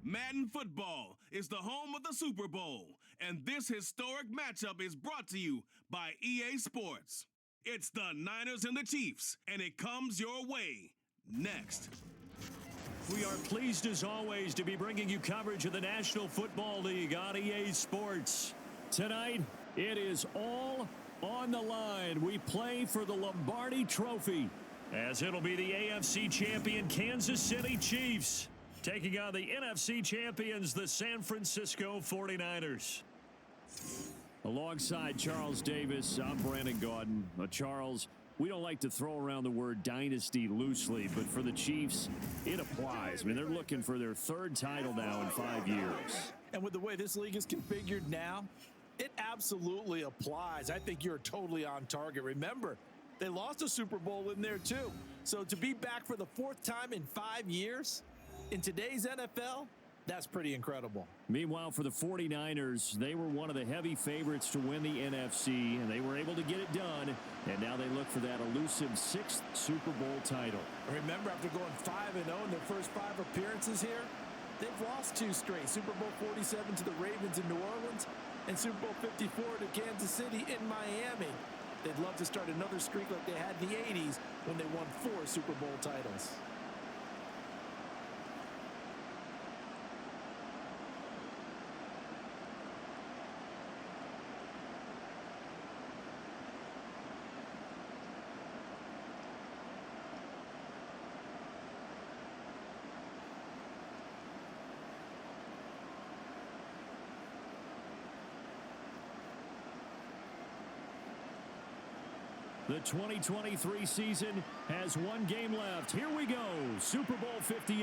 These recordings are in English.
Madden Football is the home of the Super Bowl, and this historic matchup is brought to you by EA Sports. It's the Niners and the Chiefs, and it comes your way next. We are pleased as always to be bringing you coverage of the National Football League on EA Sports. Tonight, it is all on the line. We play for the Lombardi Trophy, as it'll be the AFC champion Kansas City Chiefs taking on the NFC champions, the San Francisco 49ers. Alongside Charles Davis, I'm Brandon Gaudin. Charles, we don't like to throw around the word dynasty loosely, but for the Chiefs, it applies. I mean, they're looking for their third title now in 5 years. And with the way this league is configured now, it absolutely applies. I think you're totally on target. Remember, they lost a Super Bowl in there too. So to be back for the fourth time in 5 years in today's NFL, that's pretty incredible. Meanwhile, for the 49ers, they were one of the heavy favorites to win the NFC, and they were able to get it done, and now they look for that elusive 6th Super Bowl title. Remember, after going 5-0 in their first 5 appearances here, they've lost 2 straight. Super Bowl 47 to the Ravens in New Orleans and Super Bowl 54 to Kansas City in Miami. They'd love to start another streak like they had in the 80s when they won 4 Super Bowl titles. The 2023 season has 1 game left. Here we go. Super Bowl 58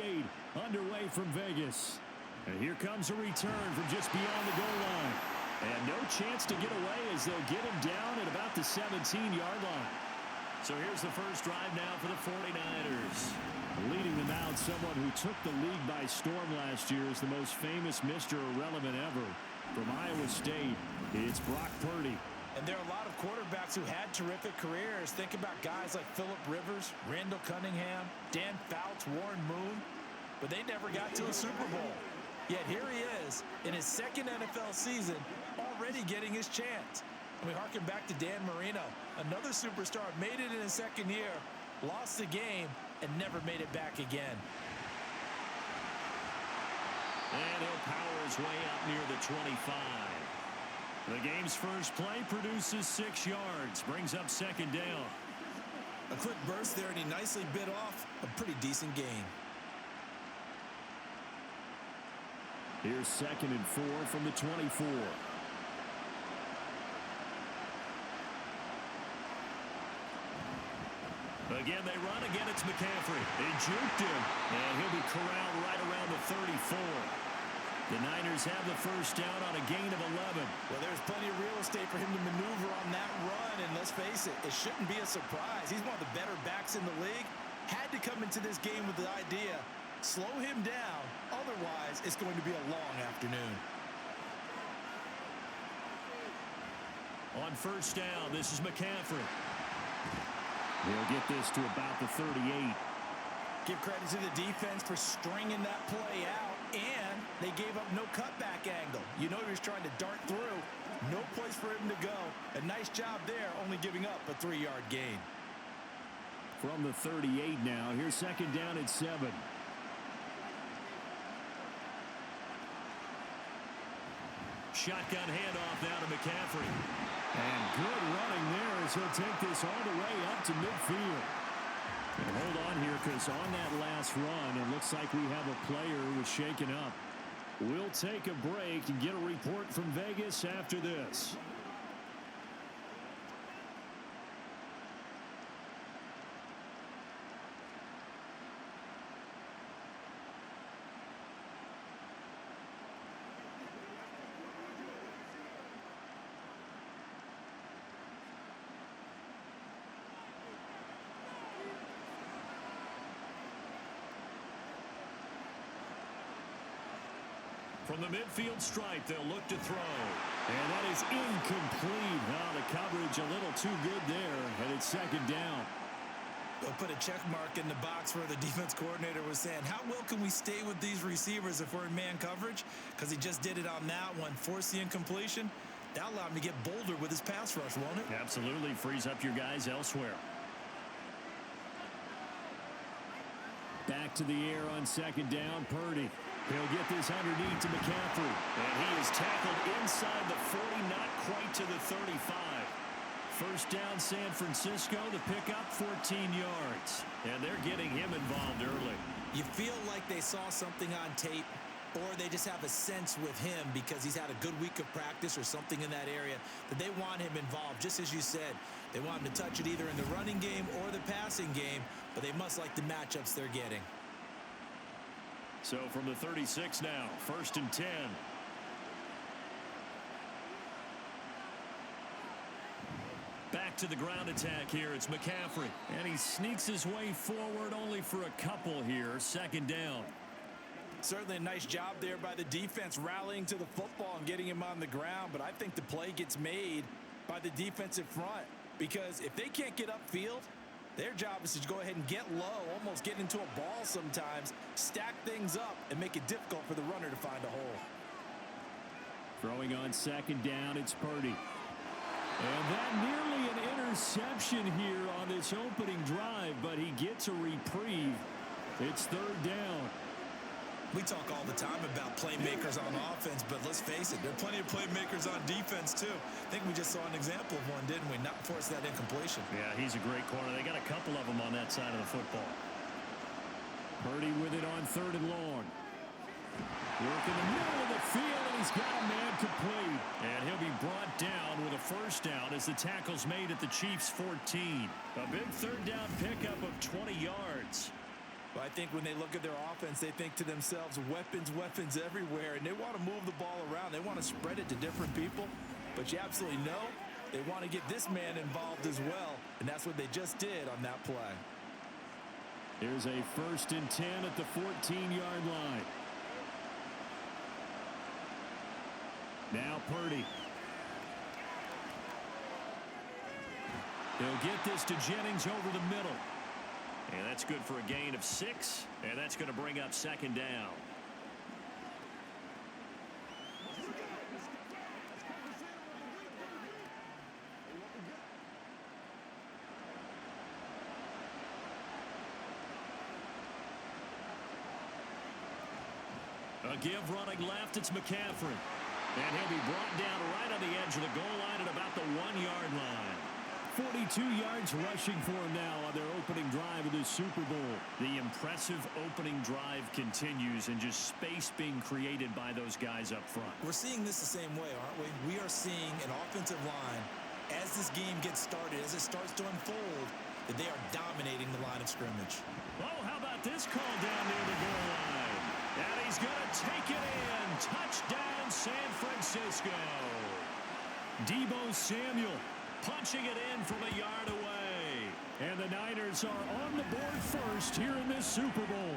underway from Vegas. And here comes a return from just beyond the goal line. And no chance to get away as they'll get him down at about the 17-yard line. So here's the first drive now for the 49ers. Leading them out, someone who took the league by storm last year is the most famous Mr. Irrelevant ever. From Iowa State, it's Brock Purdy. And there are a lot of quarterbacks who had terrific careers. Think about guys like Phillip Rivers, Randall Cunningham, Dan Fouts, Warren Moon. But they never got to a Super Bowl. Yet here he is in his 2nd NFL season, already getting his chance. And we harken back to Dan Marino, another superstar, made it in his 2nd year, lost the game, and never made it back again. And he'll power his way up near the 25. The game's first play produces 6 yards, brings up 2nd down. A quick burst there, and he nicely bit off a pretty decent gain. Here's 2nd and 4 from the 24. Again, they run. Again, it's McCaffrey. They juked him, and he'll be corralled right around the 34. The Niners have the first down on a gain of 11. Well, there's plenty of real estate for him to maneuver on that run, and let's face it, it shouldn't be a surprise. He's one of the better backs in the league. Had to come into this game with the idea, slow him down, otherwise it's going to be a long afternoon. On first down, this is McCaffrey. He'll get this to about the 38. Give credit to the defense for stringing that play out, and they gave up no cutback angle. You know he was trying to dart through. No place for him to go. A nice job there, only giving up a 3-yard gain. From the 38 now, here's 2nd down at 7. Shotgun handoff now to McCaffrey. And good running there as he'll take this all the way up to midfield. And hold on here, because on that last run, it looks like we have a player who was shaken up. We'll take a break and get a report from Vegas after this. From the midfield stripe, they'll look to throw. And that is incomplete. Now the coverage a little too good there, and it's 2nd down. They'll put a check mark in the box where the defense coordinator was saying, how well can we stay with these receivers if we're in man coverage? Because he just did it on that one, force the incompletion. That'll allow him to get bolder with his pass rush, won't it? Absolutely. Frees up your guys elsewhere. Back to the air on second down, Purdy. He'll get this underneath to McCaffrey. And he is tackled inside the 40, not quite to the 35. First down, San Francisco. The pickup, 14 yards. And they're getting him involved early. You feel like they saw something on tape, or they just have a sense with him because he's had a good week of practice or something in that area that they want him involved. Just as you said, they want him to touch it either in the running game or the passing game, but they must like the matchups they're getting. So from the 36 now, 1st and 10. Back to the ground attack here. It's McCaffrey. And he sneaks his way forward only for a couple here. 2nd down. Certainly a nice job there by the defense rallying to the football and getting him on the ground. But I think the play gets made by the defensive front. Because if they can't get upfield, their job is to go ahead and get low, almost get into a ball sometimes, stack things up, and make it difficult for the runner to find a hole. Throwing on 2nd down, it's Purdy. And that nearly an interception here on this opening drive, but he gets a reprieve. It's 3rd down. We talk all the time about playmakers on offense, but let's face it, there are plenty of playmakers on defense, too. I think we just saw an example of one, didn't we? Not force that incompletion. Yeah, he's a great corner. They got a couple of them on that side of the football. Purdy with it on 3rd and long. Work in the middle of the field, and he's got a man complete. And he'll be brought down with a 1st down as the tackle's made at the Chiefs' 14. A big 3rd down pickup of 20 yards. Well, I think when they look at their offense, they think to themselves, weapons, weapons everywhere, and they want to move the ball around. They want to spread it to different people, but you absolutely know they want to get this man involved as well, and that's what they just did on that play. Here's a 1st and 10 at the 14-yard line. Now Purdy. He'll get this to Jennings over the middle. And that's good for a gain of 6. And that's going to bring up 2nd down. A give running left. It's McCaffrey. And he'll be brought down right on the edge of the goal line at about the 1-yard line. 42 yards rushing for him now on their opening drive of the Super Bowl. The impressive opening drive continues, and just space being created by those guys up front. We're seeing this the same way, aren't we? We are seeing an offensive line, as this game gets started, as it starts to unfold, that they are dominating the line of scrimmage. Oh, how about this call down near the goal line? And he's going to take it in. Touchdown, San Francisco. Deebo Samuel punching it in from a yard away. And the Niners are on the board first here in this Super Bowl.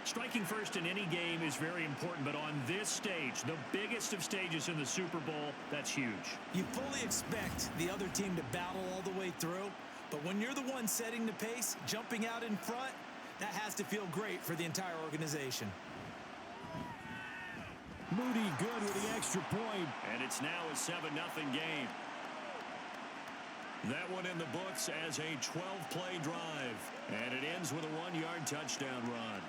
Striking first in any game is very important, but on this stage, the biggest of stages in the Super Bowl, that's huge. You fully expect the other team to battle all the way through, but when you're the one setting the pace, jumping out in front, that has to feel great for the entire organization. Moody good with the extra point. And it's now a 7-0 game. That one in the books as a 12-play drive. And it ends with a 1-yard touchdown run.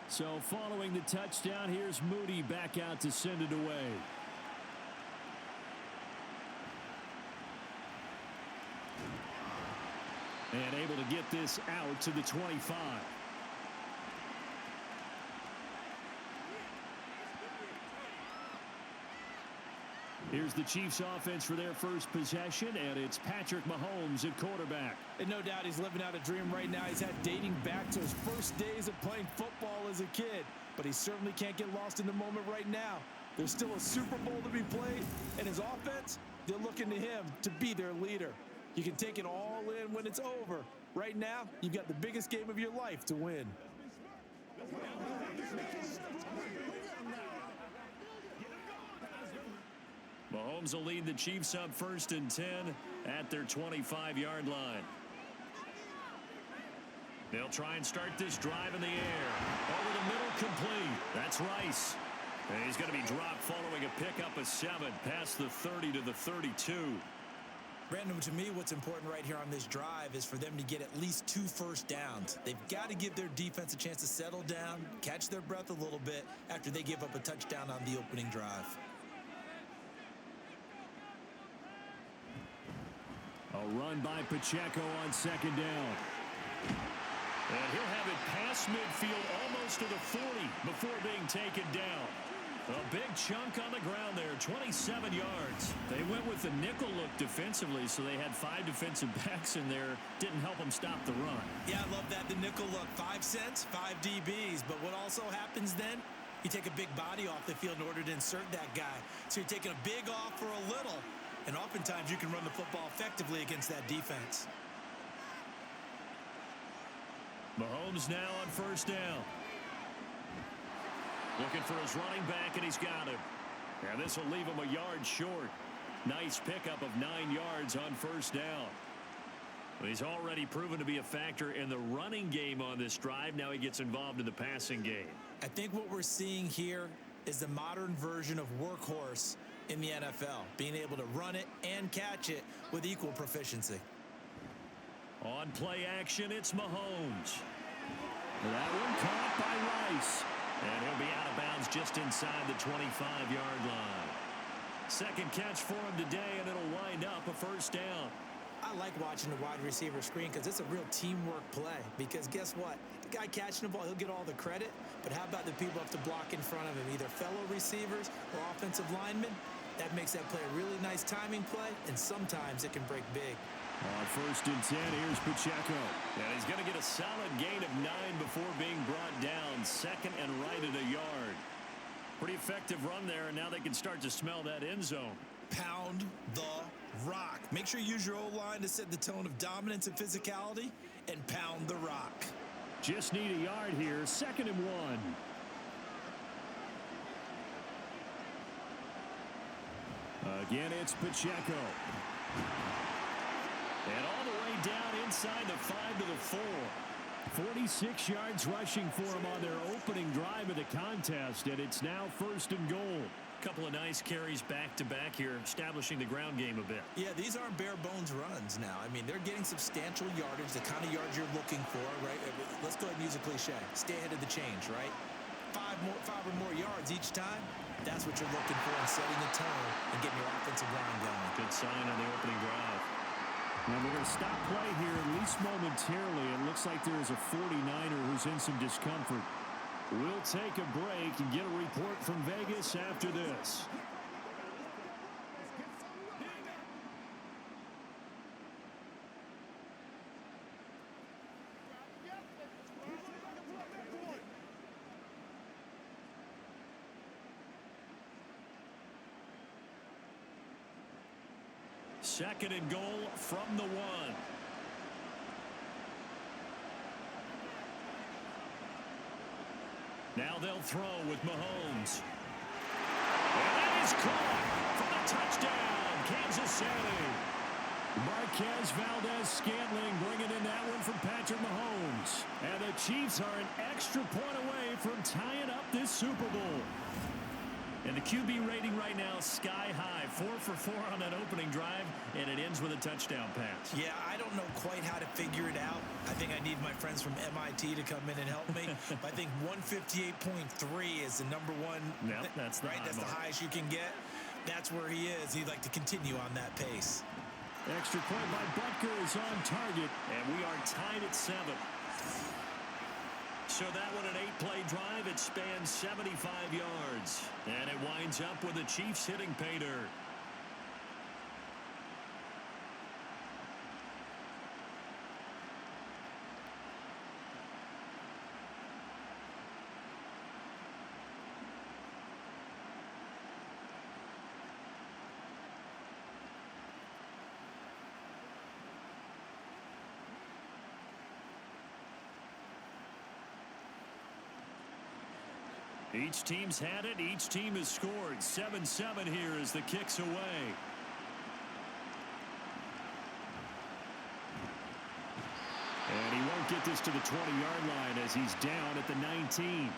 So following the touchdown, here's Moody back out to send it away. And able to get this out to the 25. Here's the Chiefs offense for their first possession, and it's Patrick Mahomes at quarterback. And no doubt he's living out a dream right now. He's had dating back to his first days of playing football as a kid. but he certainly can't get lost in the moment right now. There's still a Super Bowl to be played, and his offense, they're looking to him to be their leader. You can take it all in when it's over. Right now, you've got the biggest game of your life to win. Mahomes will lead the Chiefs up 1st and 10 at their 25-yard line. They'll try and start this drive in the air. Over the middle, complete. That's Rice. And he's going to be dropped following a pickup of 7 past the 30 to the 32. Brandon, to me, what's important right here on this drive is for them to get at least 2 first downs. They've got to give their defense a chance to settle down, catch their breath a little bit after they give up a touchdown on the opening drive. A run by Pacheco on 2nd down. And he'll have it past midfield almost to the 40 before being taken down. A big chunk on the ground there, 27 yards. They went with the nickel look defensively, so they had 5 defensive backs in there. Didn't help them stop the run. Yeah, I love that, the nickel look. 5 cents, 5 DBs. But what also happens then, you take a big body off the field in order to insert that guy. So you're taking a big off for a little. And oftentimes you can run the football effectively against that defense. Mahomes now on 1st down. Looking for his running back, and he's got him. And this will leave him a yard short. Nice pickup of 9 yards on 1st down. Well, he's already proven to be a factor in the running game on this drive. Now he gets involved in the passing game. I think what we're seeing here is the modern version of workhorse in the NFL, being able to run it and catch it with equal proficiency. On play action, it's Mahomes. That one caught by Rice. And he'll be out of bounds just inside the 25-yard line. Second catch for him today, and it'll wind up a 1st down. I like watching the wide receiver screen because it's a real teamwork play. Because guess what? The guy catching the ball, he'll get all the credit. But how about the people who have to block in front of him, either fellow receivers or offensive linemen? That makes that play a really nice timing play, and sometimes it can break big. On 1st and 10, here's Pacheco. And he's going to get a solid gain of 9 before being brought down. 2nd and right at a yard. Pretty effective run there, and now they can start to smell that end zone. Pound the rock. Make sure you use your O-line to set the tone of dominance and physicality, and pound the rock. Just need a yard here. 2nd and 1. Again, it's Pacheco. And all the way down inside the 5 to the 4. 46 yards rushing for him on their opening drive of the contest, and it's now 1st and goal. Couple of nice carries back-to-back here, establishing the ground game a bit. Yeah, these aren't bare-bones runs now. I mean, they're getting substantial yardage, the kind of yards you're looking for, right? Let's go ahead and use a cliche. Stay ahead of the change, right? 5 or more yards each time. That's what you're looking for in setting the tone and getting your offensive line going. Good sign on the opening drive. And we're going to stop play here, at least momentarily. It looks like there is a 49er who's in some discomfort. We'll take a break and get a report from Vegas after this. Second and goal from the 1. Now they'll throw with Mahomes. And that is caught for the touchdown, Kansas City. Marquez Valdez-Scantling bringing in that one from Patrick Mahomes. And the Chiefs are an extra point away from tying up this Super Bowl. And the QB rating right now is sky high. 4 for 4 on that opening drive, and it ends with a touchdown pass. Yeah, I don't know quite how to figure it out. I think I need my friends from MIT to come in and help me. I think 158.3 is the number one. Yep, that's the right. That's the highest you can get. That's where he is. He'd like to continue on that pace. Extra point by Butker is on target, and we are tied at 7. So that one, an 8-play drive. It spans 75 yards. And it winds up with the Chiefs hitting pay dirt. Each team's had it. Each team has scored. 7-7 here as the kick's away. And he won't get this to the 20-yard line as he's down at the 19.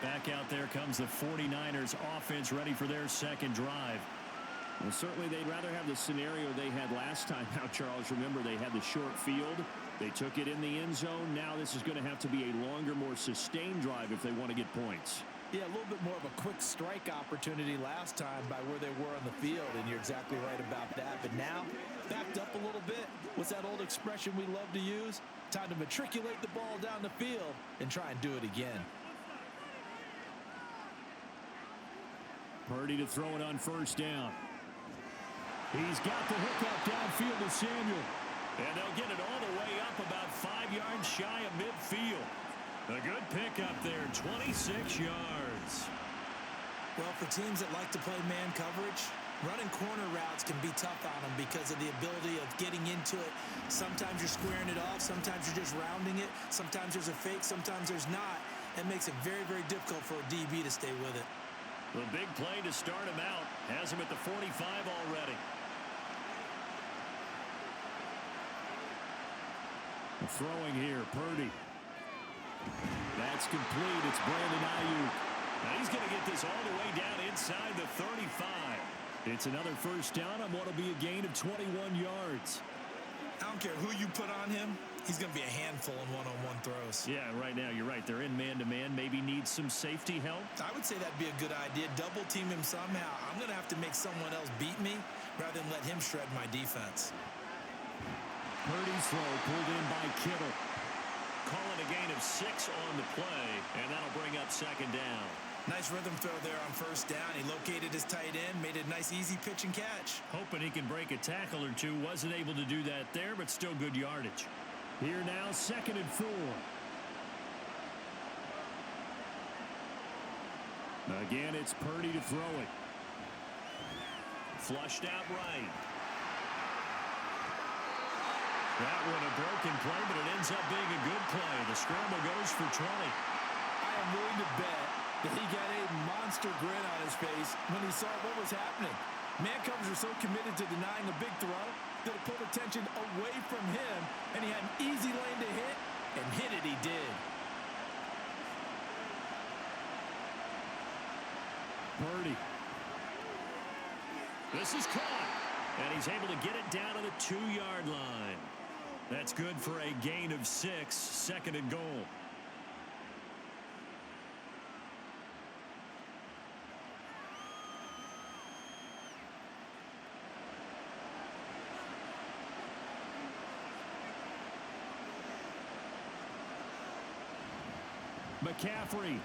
Back out there comes the 49ers offense ready for their second drive. Well, certainly they'd rather have the scenario they had last time. Now, Charles, remember they had the short field. They took it in the end zone. Now this is going to have to be a longer, more sustained drive if they want to get points. Yeah, a little bit more of a quick strike opportunity last time by where they were on the field, and you're exactly right about that. But now, backed up a little bit. What's that old expression we love to use? Time to matriculate the ball down the field and try and do it again. Purdy to throw it on first down. He's got the hook up downfield to Samuel. And they'll get it all the way up about 5 yards shy of midfield. A good pickup there, 26 yards. Well, for teams that like to play man coverage, running corner routes can be tough on them because of the ability of getting into it. Sometimes you're squaring it off. Sometimes you're just rounding it. Sometimes there's a fake. Sometimes there's not. It makes it very, very difficult for a DB to stay with it. The big play to start him out has him at the 45 already. Throwing here, Purdy. That's complete. It's Brandon Ayuk. Now he's going to get this all the way down inside the 35. It's another first down on what will be a gain of 21 yards. I don't care who you put on him. He's going to be a handful in one-on-one throws. Yeah, right now you're right. They're in man-to-man. Maybe need some safety help. I would say that'd be a good idea. Double team him somehow. I'm going to have to make someone else beat me rather than let him shred my defense. Purdy's throw pulled in by Kittle. Calling a gain of 6 on the play, and that'll bring up second down. Nice rhythm throw there on first down. He located his tight end, made a nice easy pitch and catch. Hoping he can break a tackle or two. Wasn't able to do that there, but still good yardage. Here now, 2nd and 4. Again, it's Purdy to throw it. Flushed out right. That one a broken play, but it ends up being a good play. The scramble goes for 20. I am willing to bet that he got a monster grin on his face when he saw what was happening. Man covers are so committed to denying a big throw that it pulled attention away from him, and he had an easy lane to hit, and hit it he did. Purdy. This is caught, and he's able to get it down to the 2-yard line. That's good for a gain of 6, 2nd and goal. McCaffrey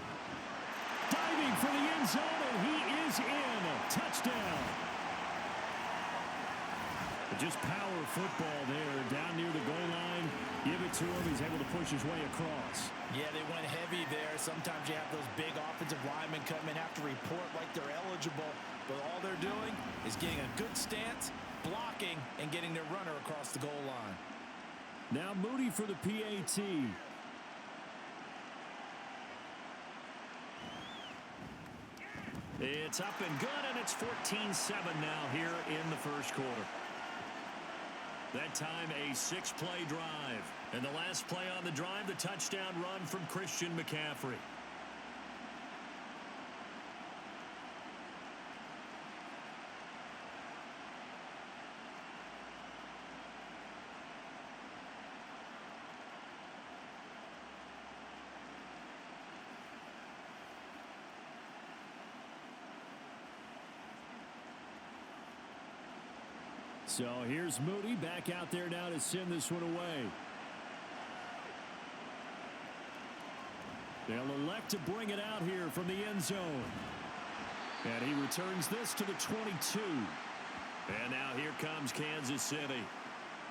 diving for the end zone, and he is in. Touchdown. Just power football there, down near the goal line. Give it to him. He's able to push his way across. Yeah, they went heavy there. Sometimes you have those big offensive linemen come in, have to report like they're eligible, but all they're doing is getting a good stance, blocking, and getting their runner across the goal line. Now Moody for the PAT. It's up and good, and it's 14-7 now here in the first quarter. That time a 6-play drive. And the last play on the drive, the touchdown run from Christian McCaffrey. So here's Moody back out there now to send this one away. They'll elect to bring it out here from the end zone. And he returns this to the 22. And now here comes Kansas City.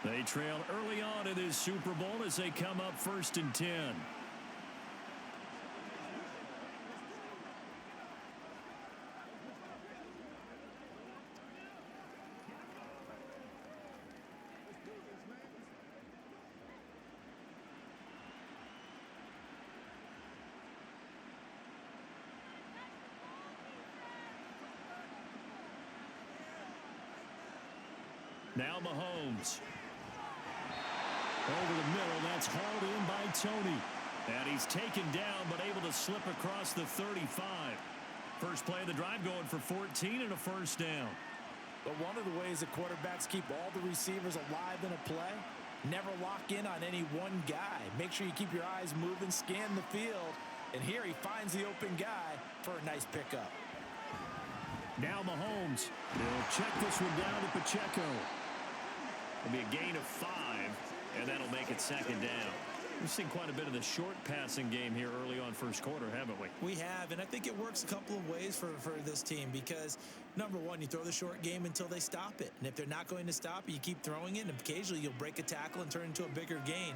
They trail early on in this Super Bowl as they come up 1st and 10. Now Mahomes. Over the middle, that's hauled in by Tony. And he's taken down, but able to slip across the 35. First play of the drive going for 14 and a first down. But one of the ways that quarterbacks keep all the receivers alive in a play, never lock in on any one guy. Make sure you keep your eyes moving, scan the field. And here he finds the open guy for a nice pickup. Now Mahomes. He'll check this one down to Pacheco. It'll be a gain of 5, and that'll make it second down. We've seen quite a bit of the short passing game here early on first quarter, haven't we? We have, and I think it works a couple of ways for this team because, number one, you throw the short game until they stop it. And if they're not going to stop it, you keep throwing it, and occasionally you'll break a tackle and turn it into a bigger gain.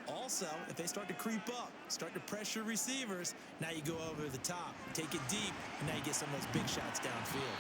Also, if they start to creep up, start to pressure receivers, now you go over the top, take it deep, and now you get some of those big shots downfield.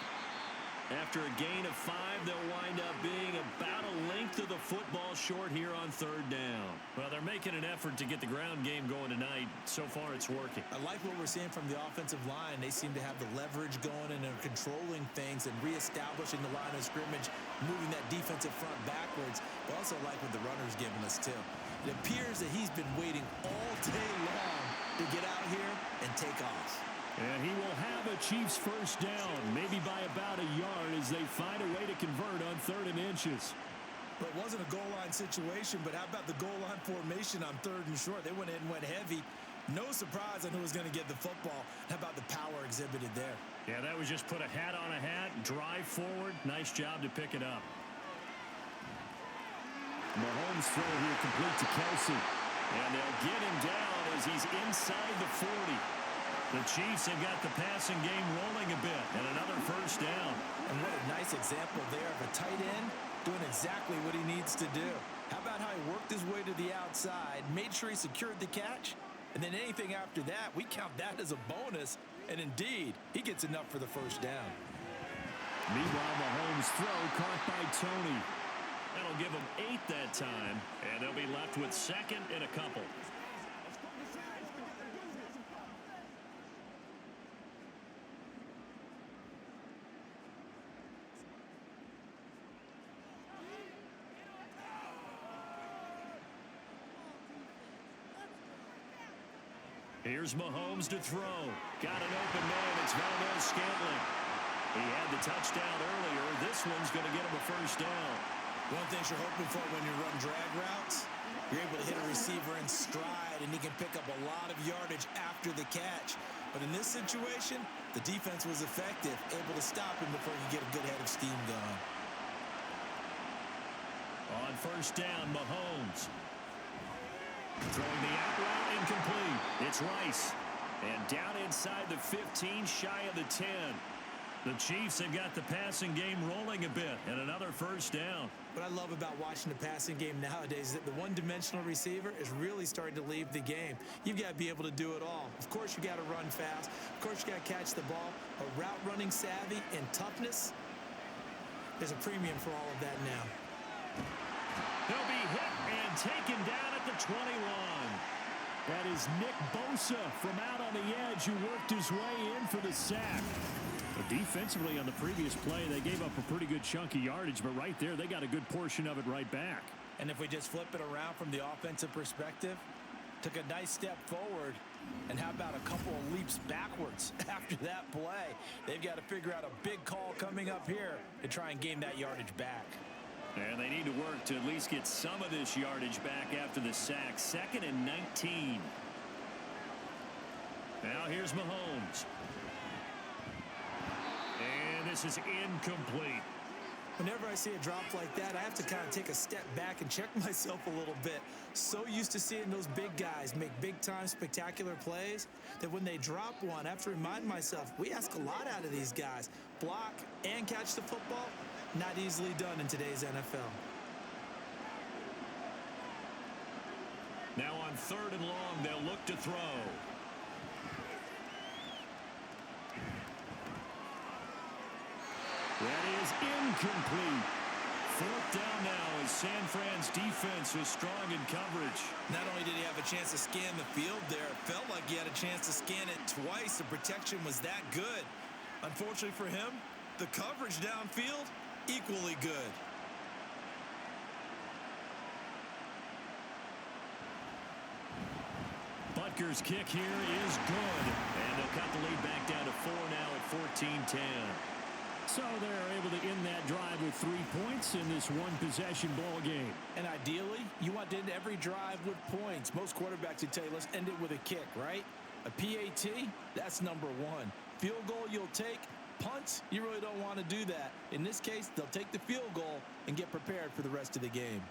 After a gain of 5, they'll wind up being about a length of the football short here on third down. Well, they're making an effort to get the ground game going tonight. So far, it's working. I like what we're seeing from the offensive line. They seem to have the leverage going and are controlling things and reestablishing the line of scrimmage, moving that defensive front backwards. But also like what the runner's giving us, too. It appears that he's been waiting all day long to get out here and take off. And he will have a Chiefs first down, maybe by about a yard as they find a way to convert on 3rd and inches. Well, it wasn't a goal line situation, but how about the goal line formation on 3rd and short? They went in and went heavy. No surprise on who was going to get the football. How about the power exhibited there? Yeah, that was just put a hat on a hat, drive forward. Nice job to pick it up. Mahomes throw here complete to Kelsey. And they'll get him down as he's inside the 40. The Chiefs have got the passing game rolling a bit, and another first down. And what a nice example there of a tight end doing exactly what he needs to do. How about how he worked his way to the outside, made sure he secured the catch, and then anything after that, we count that as a bonus. And indeed, he gets enough for the first down. Meanwhile, Mahomes' throw caught by Tony. That'll give him 8 that time, and they'll be left with 2nd and a couple. Here's Mahomes to throw. Got an open man. It's Valdes-Scantling. He had the touchdown earlier. This one's going to get him a first down. One thing you're hoping for when you run drag routes, you're able to hit a receiver in stride, and he can pick up a lot of yardage after the catch. But in this situation, the defense was effective, able to stop him before he could get a good head of steam going. On first down, Mahomes. Throwing the out route incomplete. It's Rice. And down inside the 15, shy of the 10. The Chiefs have got the passing game rolling a bit, and another first down. What I love about watching the passing game nowadays is that the one-dimensional receiver is really starting to leave the game. You've got to be able to do it all. Of course, you got to run fast. Of course, you got to catch the ball. But route running savvy and toughness, there's a premium for all of that now. He'll be hit and taken down at the 21. That is Nick Bosa from out on the edge who worked his way in for the sack. But defensively on the previous play, they gave up a pretty good chunk of yardage, but right there, they got a good portion of it right back. And if we just flip it around from the offensive perspective, took a nice step forward, and how about a couple of leaps backwards after that play? They've got to figure out a big call coming up here to try and gain that yardage back. And they need to work to at least get some of this yardage back after the sack. 2nd and 19. Now here's Mahomes. And this is incomplete. Whenever I see a drop like that, I have to kind of take a step back and check myself a little bit. So used to seeing those big guys make big-time spectacular plays that when they drop one, I have to remind myself, we ask a lot out of these guys. Block and catch the football, not easily done in today's NFL. Now on 3rd and long, they'll look to throw. That is incomplete. 4th down now as San Fran's defense was strong in coverage. Not only did he have a chance to scan the field there, it felt like he had a chance to scan it twice. The protection was that good. Unfortunately for him, the coverage downfield, equally good. Butker's kick here is good. And they'll cut the lead back down to 4 now at 14-10. So they're able to end that drive with 3 points in this one-possession ball game. And ideally, you want to end every drive with points. Most quarterbacks would tell you, let's end it with a kick, right? A PAT, that's number one. Field goal you'll take. Punts, you really don't want to do that. In this case, they'll take the field goal and get prepared for the rest of the game.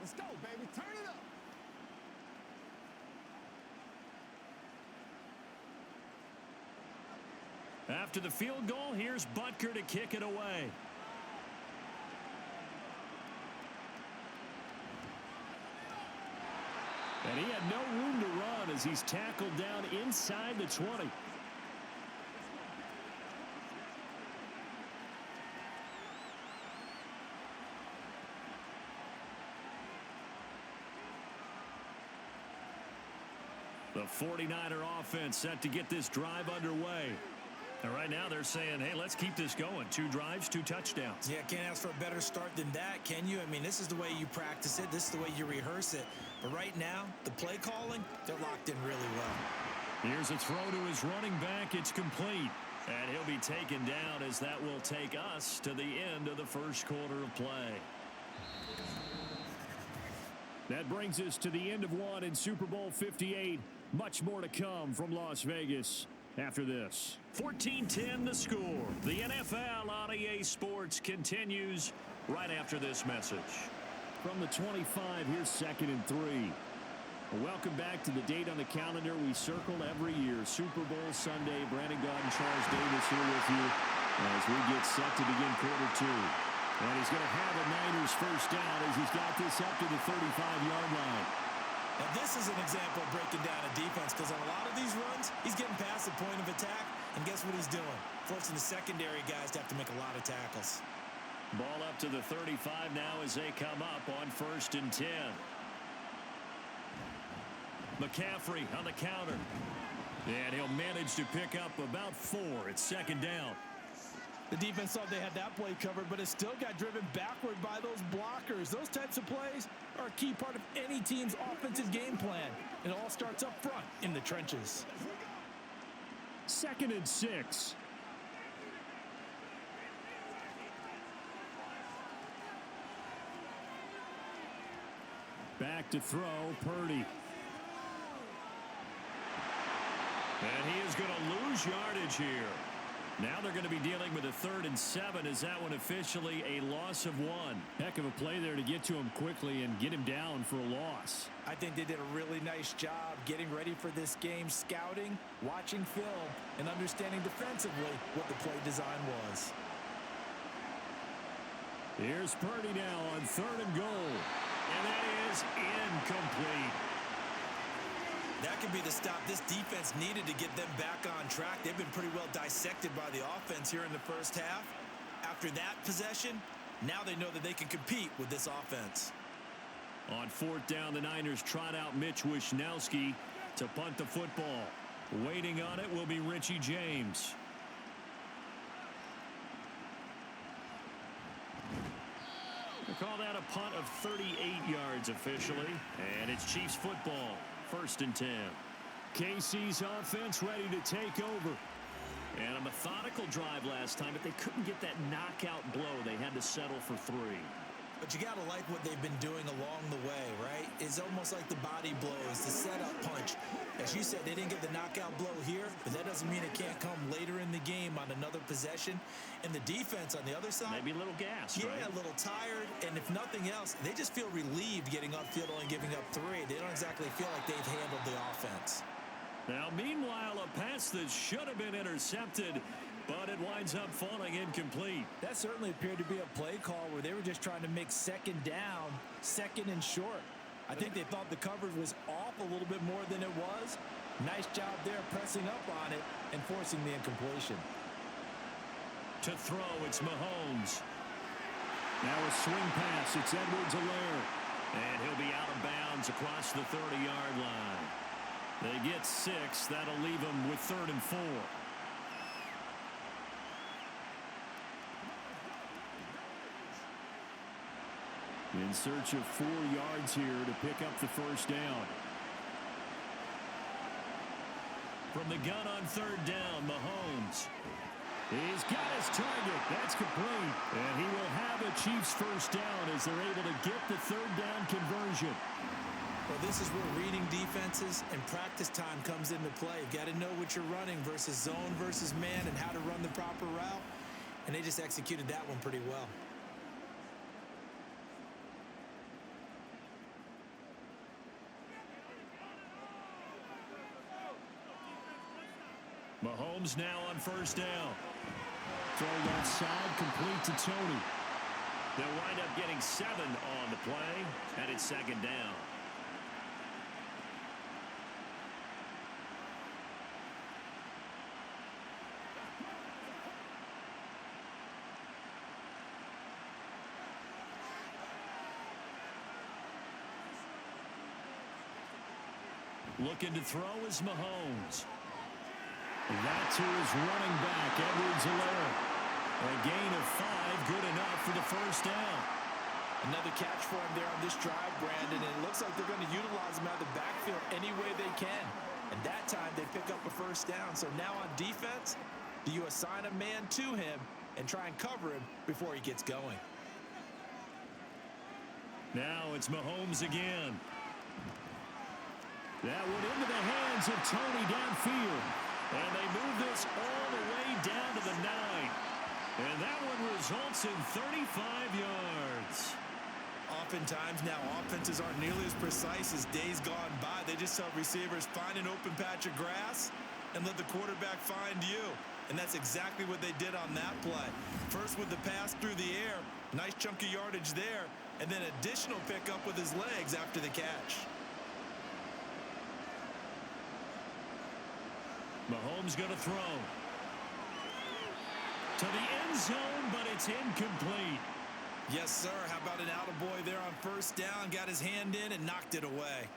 Let's go, baby. Turn it up. After the field goal, here's Butker to kick it away. And he had no room to run as he's tackled down inside the 20. The 49er offense set to get this drive underway. And right now they're saying, hey, let's keep this going. 2 drives, 2 touchdowns. Yeah, can't ask for a better start than that, can you? I mean, this is the way you practice it. This is the way you rehearse it. But right now, the play calling, they're locked in really well. Here's a throw to his running back. It's complete. And he'll be taken down as that will take us to the end of the first quarter of play. That brings us to the end of one in Super Bowl 58. Much more to come from Las Vegas after this. 14-10 the score. The NFL on EA Sports continues right after this message. From the 25, here's 2nd and 3. Welcome back to the date on the calendar we circle every year. Super Bowl Sunday. Brandon Gaudin and Charles Davis here with you as we get set to begin quarter 2. And he's going to have a Niners first down as he's got this up to the 35-yard line. Now, this is an example of breaking down a defense because on a lot of these runs, he's getting past the point of attack, and guess what he's doing? Forcing the secondary guys to have to make a lot of tackles. Ball up to the 35 now as they come up on 1st and 10. McCaffrey on the counter. And he'll manage to pick up about 4. It's 2nd down. The defense thought they had that play covered, but it still got driven backward by those blockers. Those types of plays are a key part of any team's offensive game plan. It all starts up front in the trenches. 2nd and 6. Back to throw, Purdy. And he is going to lose yardage here. Now they're going to be dealing with a 3rd and 7. Is that one officially a loss of 1? Heck of a play there to get to him quickly and get him down for a loss. I think they did a really nice job getting ready for this game, scouting, watching film, and understanding defensively what the play design was. Here's Purdy now on 3rd and goal. And that is incomplete. That could be the stop this defense needed to get them back on track. They've been pretty well dissected by the offense here in the first half. After that possession, now they know that they can compete with this offense. On 4th down, the Niners trot out Mitch Wishnowski to punt the football. Waiting on it will be Richie James. They call that a punt of 38 yards officially. And it's Chiefs football. 1st and 10. KC's offense ready to take over. And a methodical drive last time, but they couldn't get that knockout blow. They had to settle for 3. But you got to like what they've been doing along the way, right? It's almost like the body blows, the setup punch. As you said, they didn't get the knockout blow here, but that doesn't mean it can't come later in the game on another possession. And the defense on the other side, maybe a little gassed, yeah, right? a little tired. And if nothing else, they just feel relieved getting upfield and giving up 3. They don't exactly feel like they've handled the offense. Now, meanwhile, a pass that should have been intercepted, but it winds up falling incomplete. That certainly appeared to be a play call where they were just trying to make 2nd down, 2nd and short. I think they thought the coverage was off a little bit more than it was. Nice job there pressing up on it and forcing the incompletion. To throw, it's Mahomes. Now a swing pass. It's Edwards-Helaire. And he'll be out of bounds across the 30-yard line. They get 6. That'll leave them with 3rd and 4. In search of 4 yards here to pick up the first down. From the gun on third down, Mahomes. He's got his target. That's complete. And he will have a Chiefs first down as they're able to get the third down conversion. Well, this is where reading defenses and practice time comes into play. You've got to know what you're running versus zone versus man and how to run the proper route. And they just executed that one pretty well. Mahomes now on first down. Throw left side, complete to Tony. They'll wind up getting 7 on the play, and it's second down. Looking to throw is Mahomes. That to his running back, Edwards-Helaire. A gain of 5, good enough for the first down. Another catch for him there on this drive, Brandon, and it looks like they're going to utilize him out of the backfield any way they can. And that time they pick up a first down. So now on defense, do you assign a man to him and try and cover him before he gets going? Now it's Mahomes again. That went into the hands of Tony downfield. And they move this all the way down to the 9. And that one results in 35 yards. Oftentimes now offenses aren't nearly as precise as days gone by. They just tell receivers, find an open patch of grass and let the quarterback find you. And that's exactly what they did on that play. First with the pass through the air, nice chunky yardage there, and then additional pickup with his legs after the catch. Mahomes going to throw. To the end zone, but it's incomplete. Yes, sir. How about an attaboy there on first down? Got his hand in and knocked it away.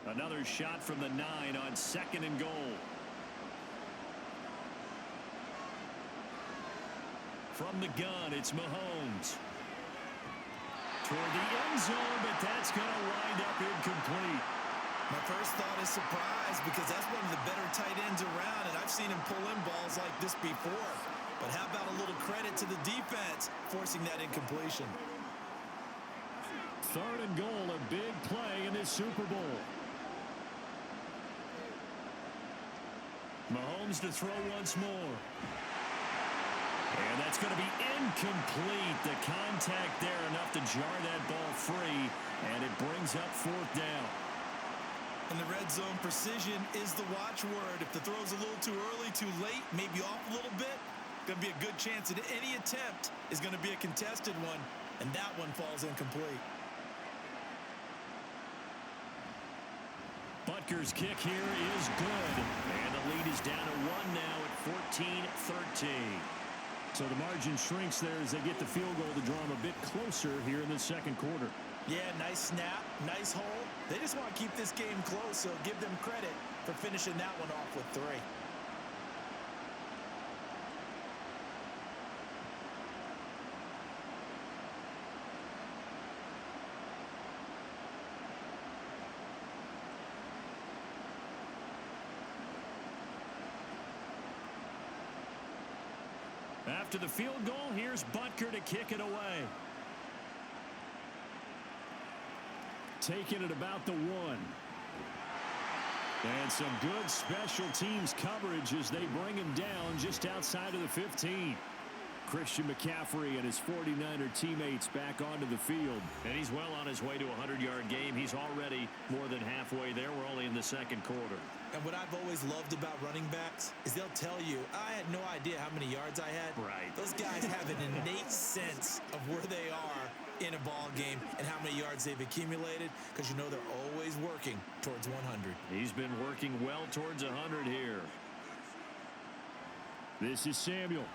Another shot from the 9 on second and goal. From the gun, it's Mahomes. Toward the end zone, but that's going to wind up incomplete. My first thought is surprise because that's one of the better tight ends around, and I've seen him pull in balls like this before. But how about a little credit to the defense forcing that incompletion? Third and goal, a big play in this Super Bowl. Mahomes to throw once more. And that's going to be incomplete. The contact there enough to jar that ball free, and it brings up fourth down. And the red zone precision is the watchword. If the throw's a little too early, too late, maybe off a little bit, going to be a good chance that any attempt is going to be a contested one, and that one falls incomplete. Butker's kick here is good, and the lead is down to 1 now at 14-13. So the margin shrinks there as they get the field goal to draw them a bit closer here in the second quarter. Yeah, nice snap, nice hole. They just want to keep this game close, so give them credit for finishing that one off with 3. After the field goal, here's Butker to kick it away. Taking it about the 1. And some good special teams coverage as they bring him down just outside of the 15. Christian McCaffrey and his 49er teammates back onto the field. And he's well on his way to a 100-yard game. He's already more than halfway there. We're only in the second quarter. And what I've always loved about running backs is they'll tell you, I had no idea how many yards I had. Right. Those guys have an innate sense of where they are in a ball game and how many yards they've accumulated because you know they're always working towards 100. He's been working well towards 100 here. This is Samuel.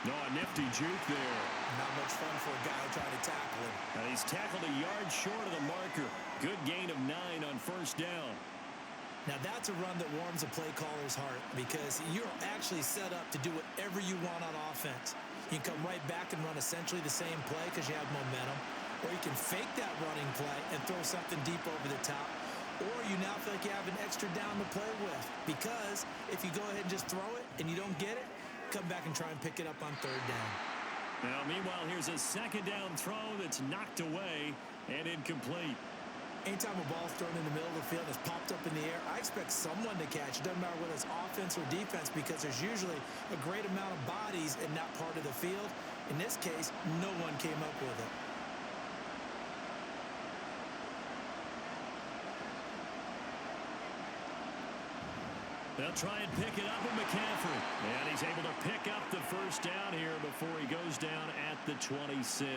No, a nifty juke there. Not much fun for a guy trying to tackle him. And he's tackled a yard short of the marker. Good gain of 9 on first down. Now that's a run that warms a play caller's heart because you're actually set up to do whatever you want on offense. You can come right back and run essentially the same play because you have momentum, or you can fake that running play and throw something deep over the top, or you now feel like you have an extra down to play with because if you go ahead and just throw it and you don't get it, come back and try and pick it up on third down. Now, meanwhile, here's a second down throw that's knocked away and incomplete. Anytime a ball's thrown in the middle of the field and it's popped up in the air, I expect someone to catch. It doesn't matter whether it's offense or defense because there's usually a great amount of bodies in that part of the field. In this case, no one came up with it. They'll try and pick it up with McCaffrey. And he's able to pick up the first down here before he goes down at the 26.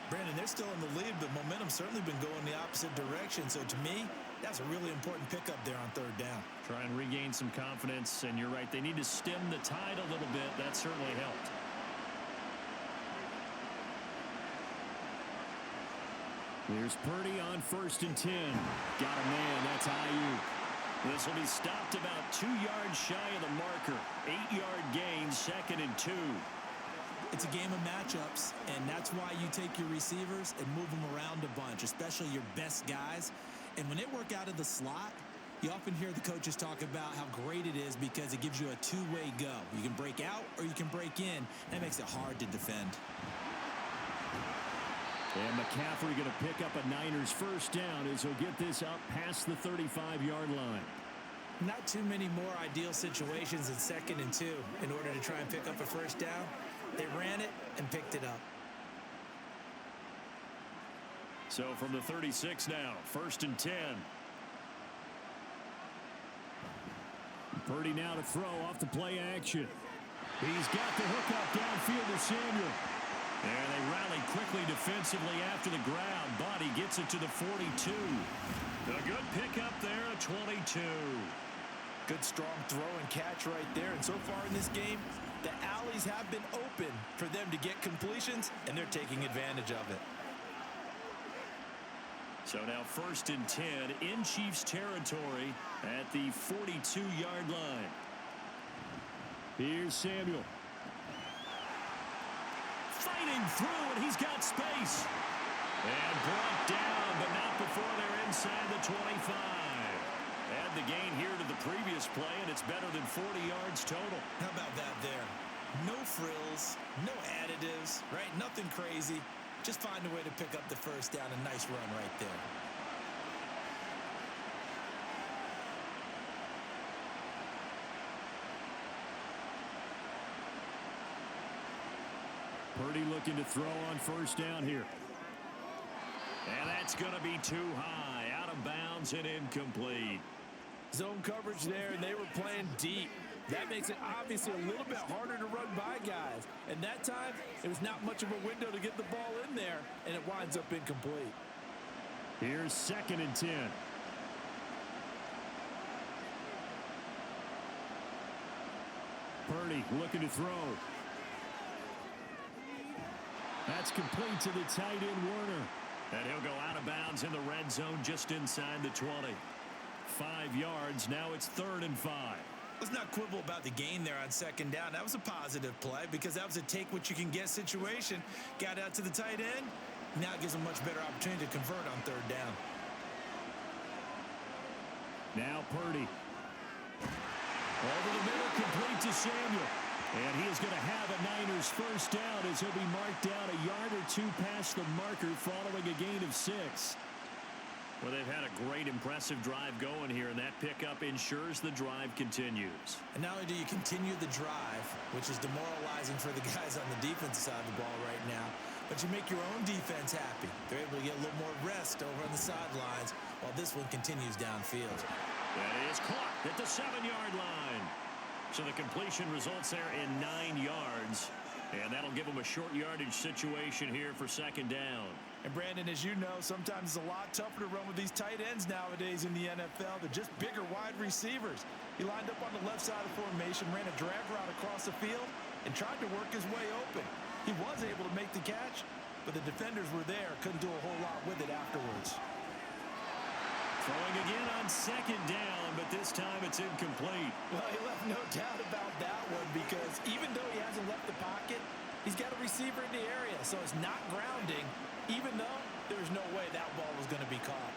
Brandon, they're still in the lead, but momentum's certainly been going the opposite direction. So to me, that's a really important pickup there on third down. Try and regain some confidence, and you're right. They need to stem the tide a little bit. That certainly helped. Here's Purdy on 1st and 10. Got a man. That's Ayuk. This will be stopped about 2 yards shy of the marker. 8-yard gain, 2nd and 2. It's a game of matchups, and that's why you take your receivers and move them around a bunch, especially your best guys. And when they work out of the slot, you often hear the coaches talk about how great it is because it gives you a two-way go. You can break out or you can break in. That makes it hard to defend. And McCaffrey going to pick up a Niners first down as he'll get this up past the 35-yard line. Not too many more ideal situations in 2nd and 2 in order to try and pick up a first down. They ran it and picked it up. So from the 36 now, 1st and 10. Purdy now to throw off the play action. He's got the hook up downfield to Samuel. And they rally quickly defensively after the grab. Body gets it to the 42. A good pickup there, a 22. Good strong throw and catch right there. And so far in this game, the alleys have been open for them to get completions, and they're taking advantage of it. So now 1st and 10 in Chiefs territory at the 42-yard line. Here's Samuel. Fighting through, and he's got space. And brought down, but not before they're inside the 25. Add the gain here to the previous play, and it's better than 40 yards total. How about that there? No frills, no additives, right? Nothing crazy. Just find a way to pick up the first down. A nice run right there. Purdy looking to throw on first down here. And that's going to be too high. Out of bounds and incomplete. Zone coverage there, and they were playing deep. That makes it obviously a little bit harder to run by guys. And that time, it was not much of a window to get the ball in there, and it winds up incomplete. Here's 2nd and 10. Purdy looking to throw. That's complete to the tight end, Werner. And he'll go out of bounds in the red zone just inside the 20. 5 yards. Now it's 3rd and 5. Let's not quibble about the gain there on 2nd down. That was a positive play because that was a take-what-you-can-get situation. Got out to the tight end. Now it gives them much better opportunity to convert on 3rd down. Now Purdy. Over the middle, complete to Samuel. And he is going to have a Niners first down as he'll be marked down a yard or two past the marker following a gain of 6. Well, they've had a great, impressive drive going here, and that pickup ensures the drive continues. And not only do you continue the drive, which is demoralizing for the guys on the defensive side of the ball right now, but you make your own defense happy. They're able to get a little more rest over on the sidelines while this one continues downfield. That is caught at the 7-yard line. So the completion results there in 9 yards. And that'll give them a short yardage situation here for 2nd down. And Brandon, as you know, sometimes it's a lot tougher to run with these tight ends nowadays in the NFL. They're just bigger wide receivers. He lined up on the left side of the formation, ran a drag route across the field, and tried to work his way open. He was able to make the catch, but the defenders were there, couldn't do a whole lot with it afterwards. Throwing again on second down, but this time it's incomplete. Well, he left no doubt about that one because even though he hasn't left the pocket, he's got a receiver in the area, so it's not grounding, even though there's no way that ball was going to be caught.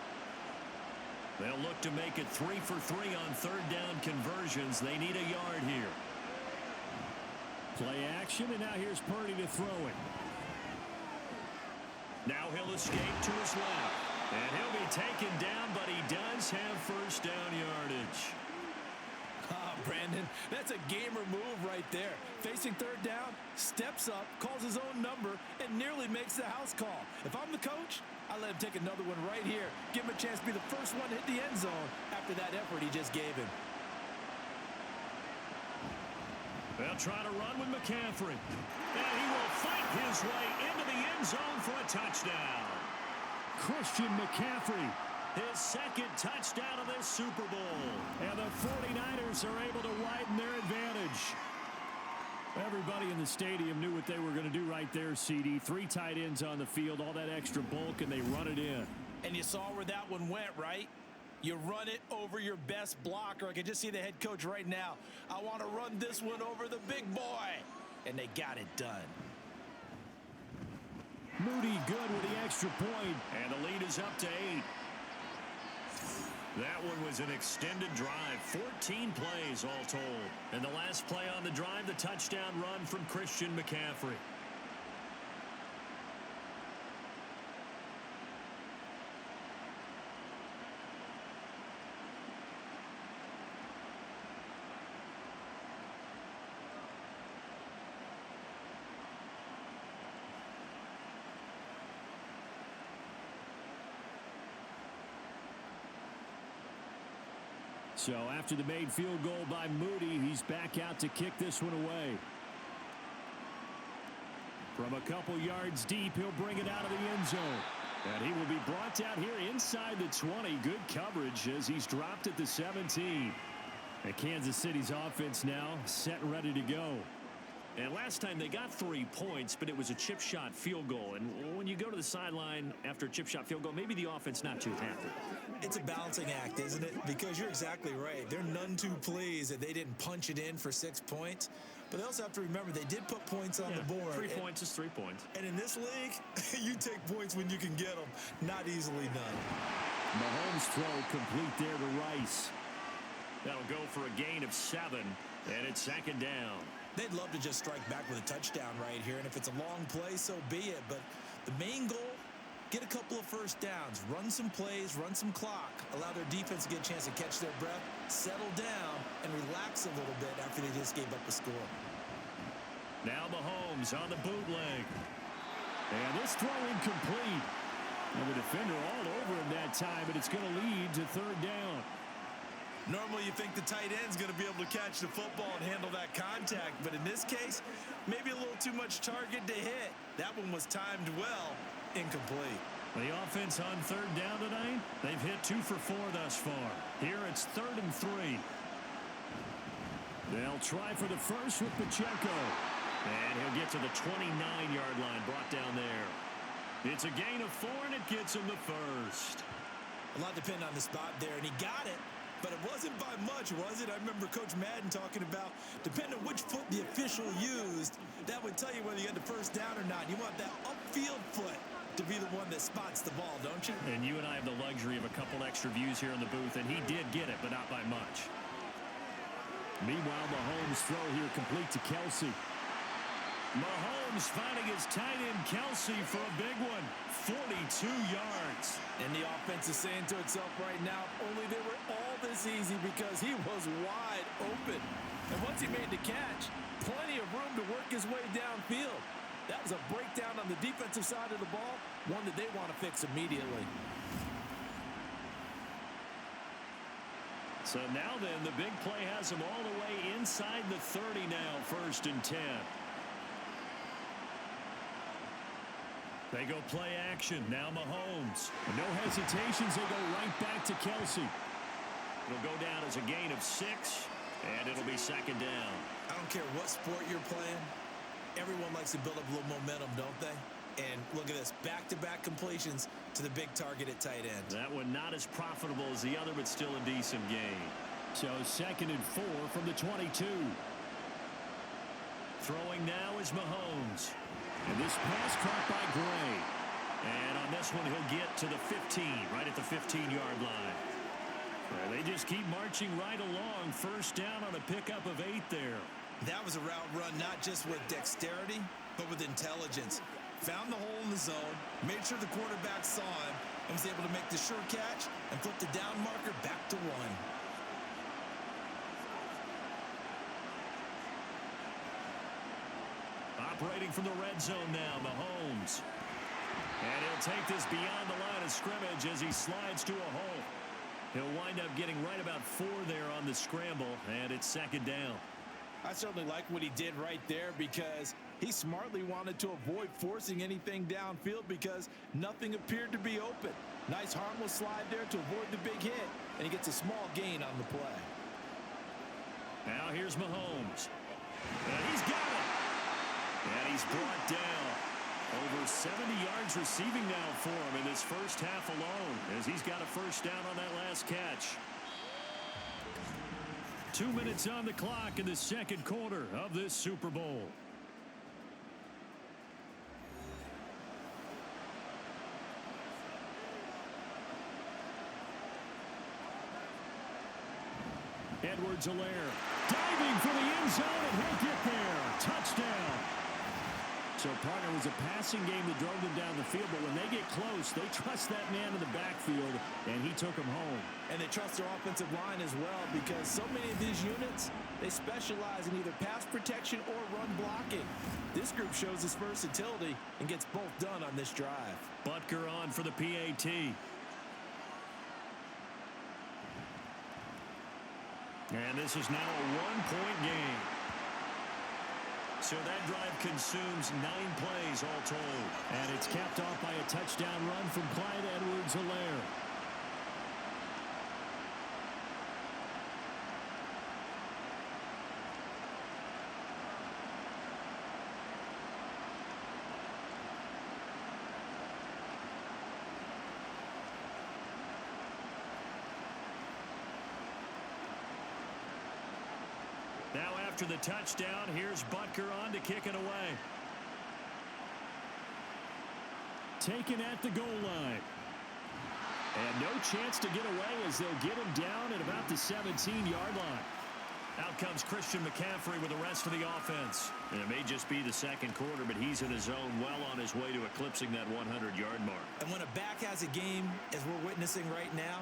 They'll look to make it 3 for 3 on third down conversions. They need a yard here. Play action, and now here's Purdy to throw it. Now he'll escape to his left. And he'll be taken down, but he does have first down yardage. Brandon, that's a gamer move right there. Facing third down, steps up, calls his own number, and nearly makes the house call. If I'm the coach, I let him take another one right here. Give him a chance to be the first one to hit the end zone after that effort he just gave him. They'll try to run with McCaffrey. And he will fight his way into the end zone for a touchdown. Christian McCaffrey. His second touchdown of this Super Bowl. And the 49ers are able to widen their advantage. Everybody in the stadium knew what they were going to do right there, CD. 3 tight ends on the field, all that extra bulk, and they run it in. And you saw where that one went, right? You run it over your best blocker. I can just see the head coach right now. I want to run this one over the big boy. And they got it done. Moody good with the extra point. And the lead is up to 8. That one was an extended drive. 14 plays all told. And the last play on the drive, the touchdown run from Christian McCaffrey. So after the made field goal by Moody, he's back out to kick this one away. From a couple yards deep, he'll bring it out of the end zone. And he will be brought down here inside the 20. Good coverage as he's dropped at the 17. And Kansas City's offense now set and ready to go. And last time they got 3 points, but it was a chip shot field goal. And when you go to the sideline after a chip shot field goal, maybe the offense not too happy. It's a balancing act, isn't it? Because you're exactly right. They're none too pleased that they didn't punch it in for 6 points. But they also have to remember they did put points on the board. 3 points is 3 points. And in this league, you take points when you can get them. Not easily done. Mahomes throw complete there to Rice. That'll go for a gain of 7, and it's second down. They'd love to just strike back with a touchdown right here, and if it's a long play, so be it. But the main goal, get a couple of first downs, run some plays, run some clock, allow their defense to get a chance to catch their breath, settle down, and relax a little bit after they just gave up a score. Now Mahomes on the bootleg. And this throw incomplete. And the defender all over him that time, but it's going to lead to third down. Normally you think the tight end's going to be able to catch the football and handle that contact, but in this case, maybe a little too much target to hit. That one was timed well, incomplete. The offense on third down tonight, they've hit 2 for 4 thus far. Here it's 3rd and 3. They'll try for the first with Pacheco. And he'll get to the 29-yard line, brought down there. It's a gain of 4, and it gets him the first. A lot depend on the spot there, and he got it. But it wasn't by much, was it? I remember Coach Madden talking about, depending on which foot the official used, that would tell you whether you had the first down or not. You want that upfield foot to be the one that spots the ball, don't you? And you and I have the luxury of a couple extra views here in the booth, and he did get it, but not by much. Meanwhile, Mahomes' throw here complete to Kelsey. Mahomes finding his tight end Kelsey for a big one. 42 yards. And the offense is saying to itself right now, only they were all this easy because he was wide open. And once he made the catch, plenty of room to work his way downfield. That was a breakdown on the defensive side of the ball, one that they want to fix immediately. So now then, the big play has him all the way inside the 30 now, 1st and 10. They go play action. Now Mahomes. No hesitations. They go right back to Kelsey. It'll go down as a gain of 6, and it'll be second down. I don't care what sport you're playing. Everyone likes to build up a little momentum, don't they? And look at this, back-to-back completions to the big target at tight end. That one not as profitable as the other, but still a decent gain. So 2nd and 4 from the 22. Throwing now is Mahomes. And this pass caught by Gray. And on this one, he'll get to the 15, right at the 15-yard line. They just keep marching right along. First down on a pickup of 8 there. That was a route run not just with dexterity, but with intelligence. Found the hole in the zone, made sure the quarterback saw him, and was able to make the sure catch and flip the down marker back to 1. Operating from the red zone now, Mahomes. And he'll take this beyond the line of scrimmage as he slides to a hole. He'll wind up getting right about 4 there on the scramble, and it's 2nd down. I certainly like what he did right there because he smartly wanted to avoid forcing anything downfield because nothing appeared to be open. Nice harmless slide there to avoid the big hit, and he gets a small gain on the play. Now here's Mahomes. And he's got it. And he's brought down. Over 70 yards receiving now for him in this first half alone as he's got a first down on that last catch. 2 minutes on the clock in the second quarter of this Super Bowl. Edwards-Helaire diving for the end zone, and he'll get there. Touchdown. So, partner, was a passing game that drove them down the field, but when they get close, they trust that man in the backfield, and he took them home. And they trust their offensive line as well because so many of these units, they specialize in either pass protection or run blocking. This group shows its versatility and gets both done on this drive. Butker on for the PAT. And this is now a one-point game. So that drive consumes 9 plays all told. And it's capped off by a touchdown run from Clyde Edwards-Helaire. Now after the touchdown, here's Butker on to kick it away. Taken at the goal line. And no chance to get away as they'll get him down at about the 17-yard line. Out comes Christian McCaffrey with the rest of the offense. And it may just be the second quarter, but he's in his zone, well on his way to eclipsing that 100-yard mark. And when a back has a game, as we're witnessing right now,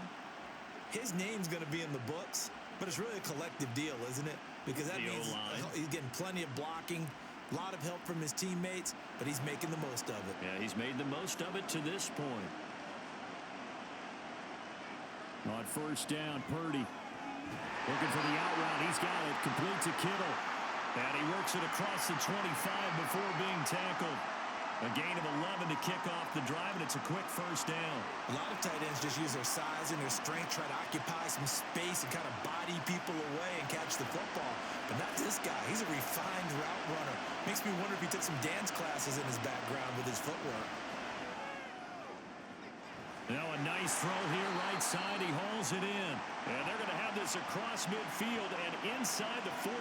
his name's going to be in the books, but it's really a collective deal, isn't it? Because that means he's getting plenty of blocking, a lot of help from his teammates, but he's making the most of it. Yeah, he's made the most of it to this point. On first down, Purdy. Looking for the out route. He's got it. Complete to Kittle. And he works it across the 25 before being tackled. A gain of 11 to kick off the drive, and it's a quick first down. A lot of tight ends just use their size and their strength, try to occupy some space and kind of body people away and catch the football. But not this guy. He's a refined route runner. Makes me wonder if he took some dance classes in his background with his footwork. Now a nice throw here, right side. He hauls it in. And they're going to have this across midfield and inside the 45.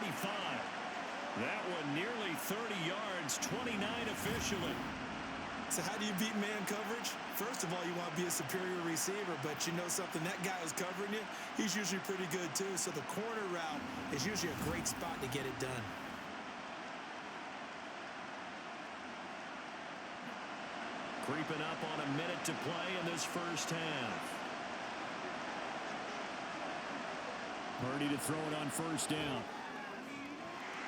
That one nearly 30 yards, 29 officially. So how do you beat man coverage? First of all, you want to be a superior receiver, but you know something, that guy who's covering you, he's usually pretty good too. So the corner route is usually a great spot to get it done. Creeping up on a minute to play in this first half. Purdy to throw it on first down.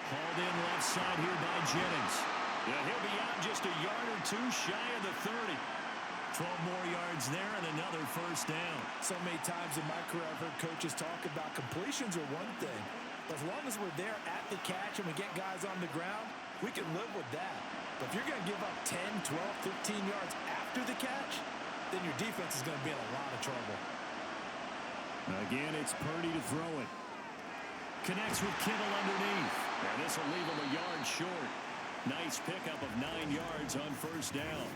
Hauled in left side here by Jennings. Yeah, he'll be out just a yard or two shy of the 30. 12 more yards there and another first down. So many times in my career I've heard coaches talk about completions are one thing. But as long as we're there at the catch and we get guys on the ground, we can live with that. But if you're going to give up 10, 12, 15 yards after the catch, then your defense is going to be in a lot of trouble. Again, it's Purdy to throw it. Connects with Kittle underneath. And this will leave him a yard short. Nice pickup of 9 yards on first down.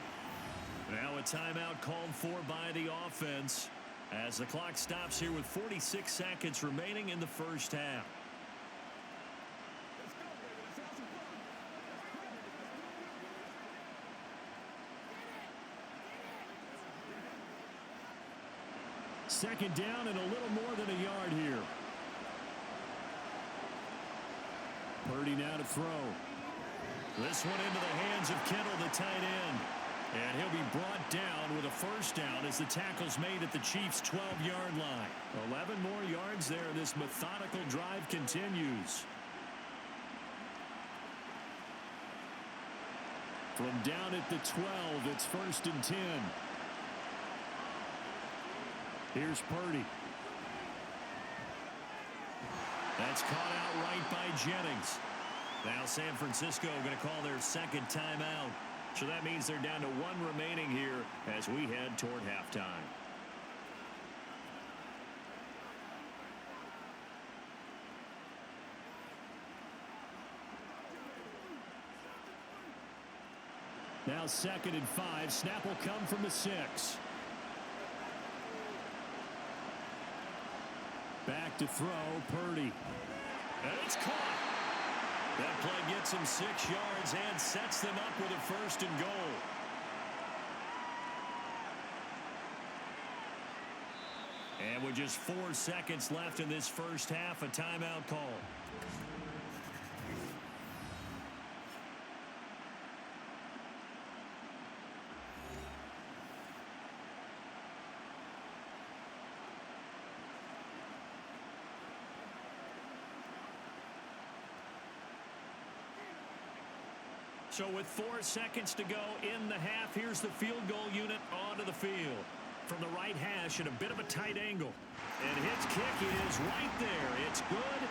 Now a timeout called for by the offense as the clock stops here with 46 seconds remaining in the first half. Second down and a little more than a yard here. Purdy now to throw. This one into the hands of Kittle, the tight end. And he'll be brought down with a first down as the tackle's made at the Chiefs' 12-yard line. 11 more yards there. This methodical drive continues. From down at the 12, it's 1st and 10. Here's Purdy. That's caught out right by Jennings. Now San Francisco going to call their second timeout. So that means they're down to 1 remaining here as we head toward halftime. Now 2nd and 5. Snap will come from the 6. Back to throw, Purdy. And it's caught. That play gets him 6 yards and sets them up with a 1st and goal. And with just 4 seconds left in this first half, a timeout call. So with 4 seconds to go in the half, here's the field goal unit onto the field. From the right hash at a bit of a tight angle. And his kick is right there. It's good.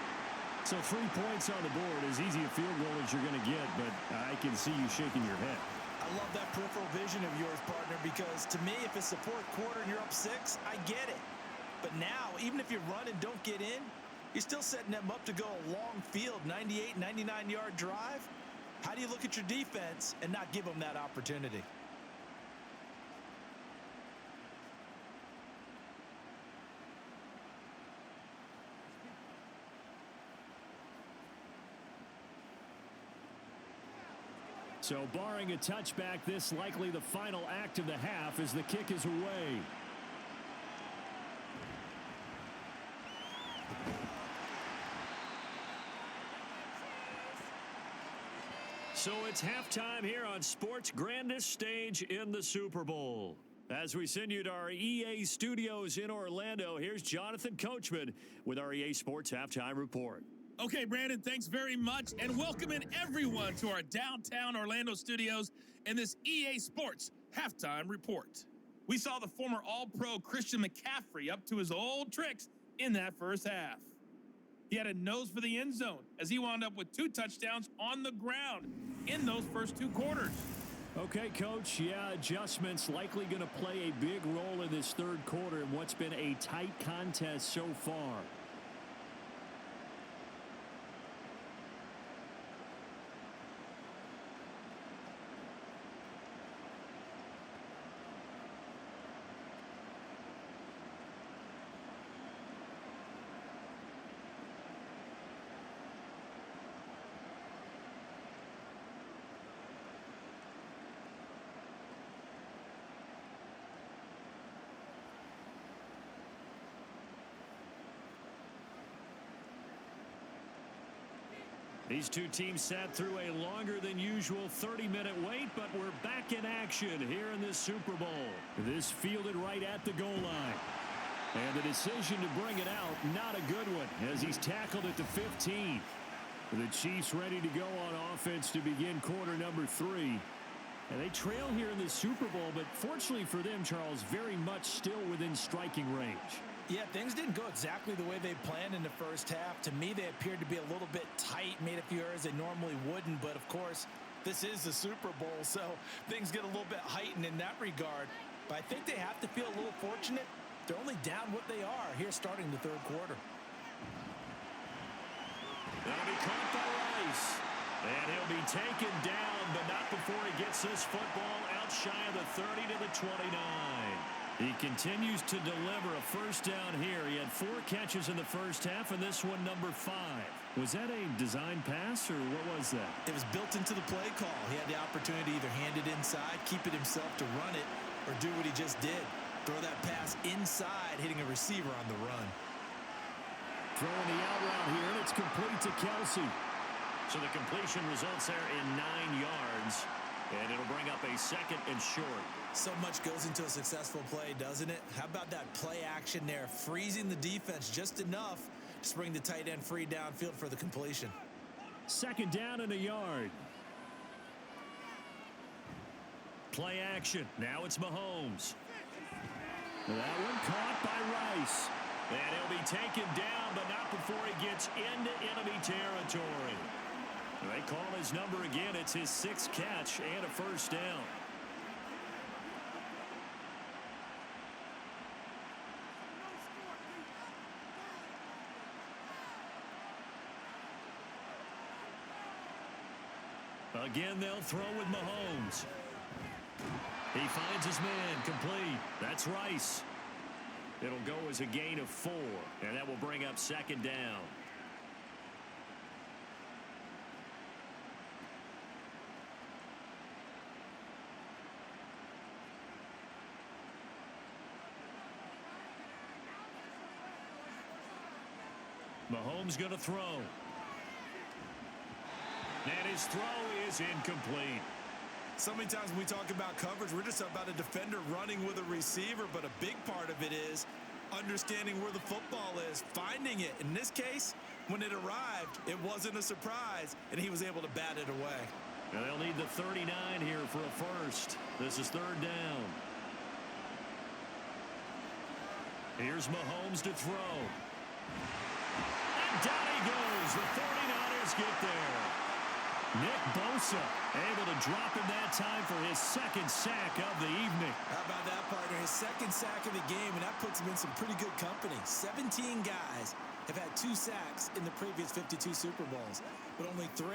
So 3 points on the board, as easy a field goal as you're going to get, but I can see you shaking your head. I love that peripheral vision of yours, partner, because to me, if it's the 4th quarter and you're up 6, I get it. But now, even if you run and don't get in, you're still setting them up to go a long field, 98, 99-yard drive. How do you look at your defense and not give them that opportunity? So barring a touchback, this likely the final act of the half as the kick is away. So it's halftime here on sports' grandest stage in the Super Bowl. As we send you to our EA studios in Orlando, here's Jonathan Coachman with our EA Sports Halftime Report. Okay, Brandon, thanks very much, and welcome in everyone to our downtown Orlando studios and this EA Sports Halftime Report. We saw the former All-Pro Christian McCaffrey up to his old tricks in that first half. He had a nose for the end zone as he wound up with 2 touchdowns on the ground in those first 2 quarters. Okay, Coach, yeah, adjustments likely going to play a big role in this 3rd quarter in what's been a tight contest so far. These 2 teams sat through a longer than usual 30-minute wait, but we're back in action here in this Super Bowl. This fielded right at the goal line. And the decision to bring it out, not a good one, as he's tackled at the 15. The Chiefs ready to go on offense to begin quarter number 3. And they trail here in the Super Bowl, but fortunately for them, Charles, very much still within striking range. Yeah, things didn't go exactly the way they planned in the first half. To me, they appeared to be a little bit tight, made a few errors they normally wouldn't. But, of course, this is the Super Bowl, so things get a little bit heightened in that regard. But I think they have to feel a little fortunate. They're only down what they are here starting the 3rd quarter. That'll be caught by Rice. And he'll be taken down, but not before he gets this football out shy of the 30 to the 29. He continues to deliver a first down here. He had 4 catches in the first half, and this one number 5. Was that a design pass, or what was that? It was built into the play call. He had the opportunity to either hand it inside, keep it himself to run it, or do what he just did. Throw that pass inside, hitting a receiver on the run. Throwing the out route here, and it's complete to Kelsey. So the completion results there in 9 yards, and it'll bring up a 2nd and short. So much goes into a successful play, doesn't it? How about that play action there, freezing the defense just enough to bring the tight end free downfield for the completion. 2nd down and a yard. Play action. Now it's Mahomes. That one caught by Rice. And he'll be taken down, but not before he gets into enemy territory. They call his number again. It's his 6th catch and a first down. Again, they'll throw with Mahomes. He finds his man complete. That's Rice. It'll go as a gain of 4, and that will bring up 2nd down. Mahomes going to throw. And his throw is incomplete. So many times when we talk about coverage, we're just about a defender running with a receiver, but a big part of it is understanding where the football is, finding it. In this case, when it arrived, it wasn't a surprise, and he was able to bat it away. And they'll need the 39 here for a first. This is 3rd down. Here's Mahomes to throw. And down he goes. The 49ers get there. Nick Bosa able to drop him that time for his 2nd sack of the evening. How about that, partner? His 2nd sack of the game, and that puts him in some pretty good company. 17 guys have had 2 sacks in the previous 52 Super Bowls, but only 3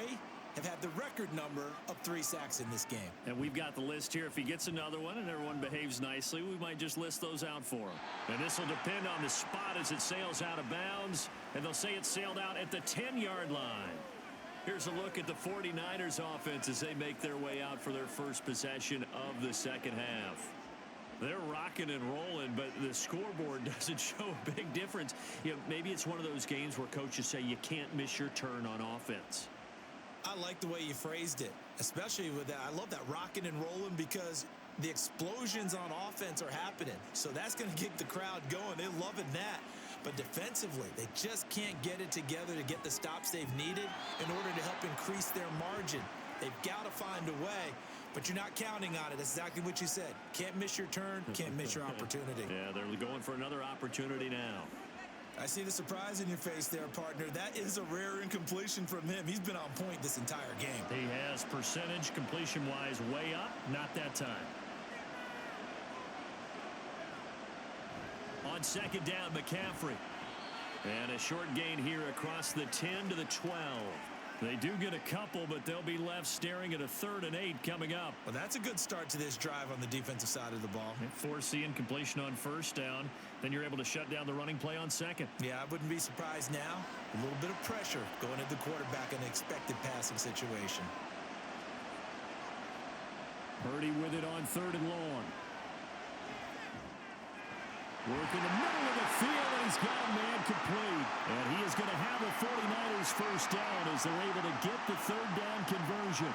have had the record number of 3 sacks in this game. And we've got the list here. If he gets another one and everyone behaves nicely, we might just list those out for him. And this will depend on the spot as it sails out of bounds, and they'll say it sailed out at the 10-yard line. Here's a look at the 49ers offense as they make their way out for their first possession of the 2nd half. They're rocking and rolling, but the scoreboard doesn't show a big difference. You know, maybe it's one of those games where coaches say you can't miss your turn on offense. I like the way you phrased it, especially with that. I love that rocking and rolling because the explosions on offense are happening. So that's going to get the crowd going. They're loving that. But defensively, they just can't get it together to get the stops they've needed in order to help increase their margin. They've got to find a way, but you're not counting on it. That's exactly what you said. Can't miss your turn, can't miss your opportunity. Yeah, they're going for another opportunity now. I see the surprise in your face there, partner. That is a rare incompletion from him. He's been on point this entire game. He has percentage completion-wise way up, not that time. On 2nd down, McCaffrey. And a short gain here across the 10 to the 12. They do get a couple, but they'll be left staring at a 3rd and 8 coming up. Well, that's a good start to this drive on the defensive side of the ball. Force the incompletion on 1st down. Then you're able to shut down the running play on 2nd. Yeah, I wouldn't be surprised now. A little bit of pressure going at the quarterback in an expected passing situation. Purdy with it on 3rd and long. Work in the middle of the field, and he's got a man complete. And he is going to have a 49ers first down as they're able to get the 3rd down conversion.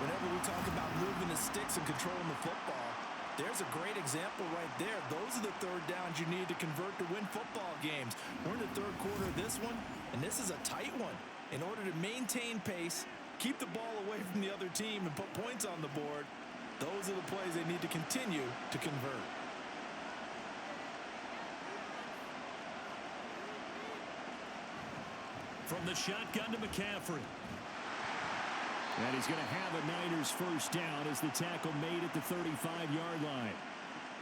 Whenever we talk about moving the sticks and controlling the football, there's a great example right there. Those are the 3rd downs you need to convert to win football games. We're in the 3rd quarter of this one, and this is a tight one. In order to maintain pace, keep the ball away from the other team, and put points on the board, those are the plays they need to continue to convert. From the shotgun to McCaffrey. And he's going to have a Niners first down as the tackle made at the 35-yard line.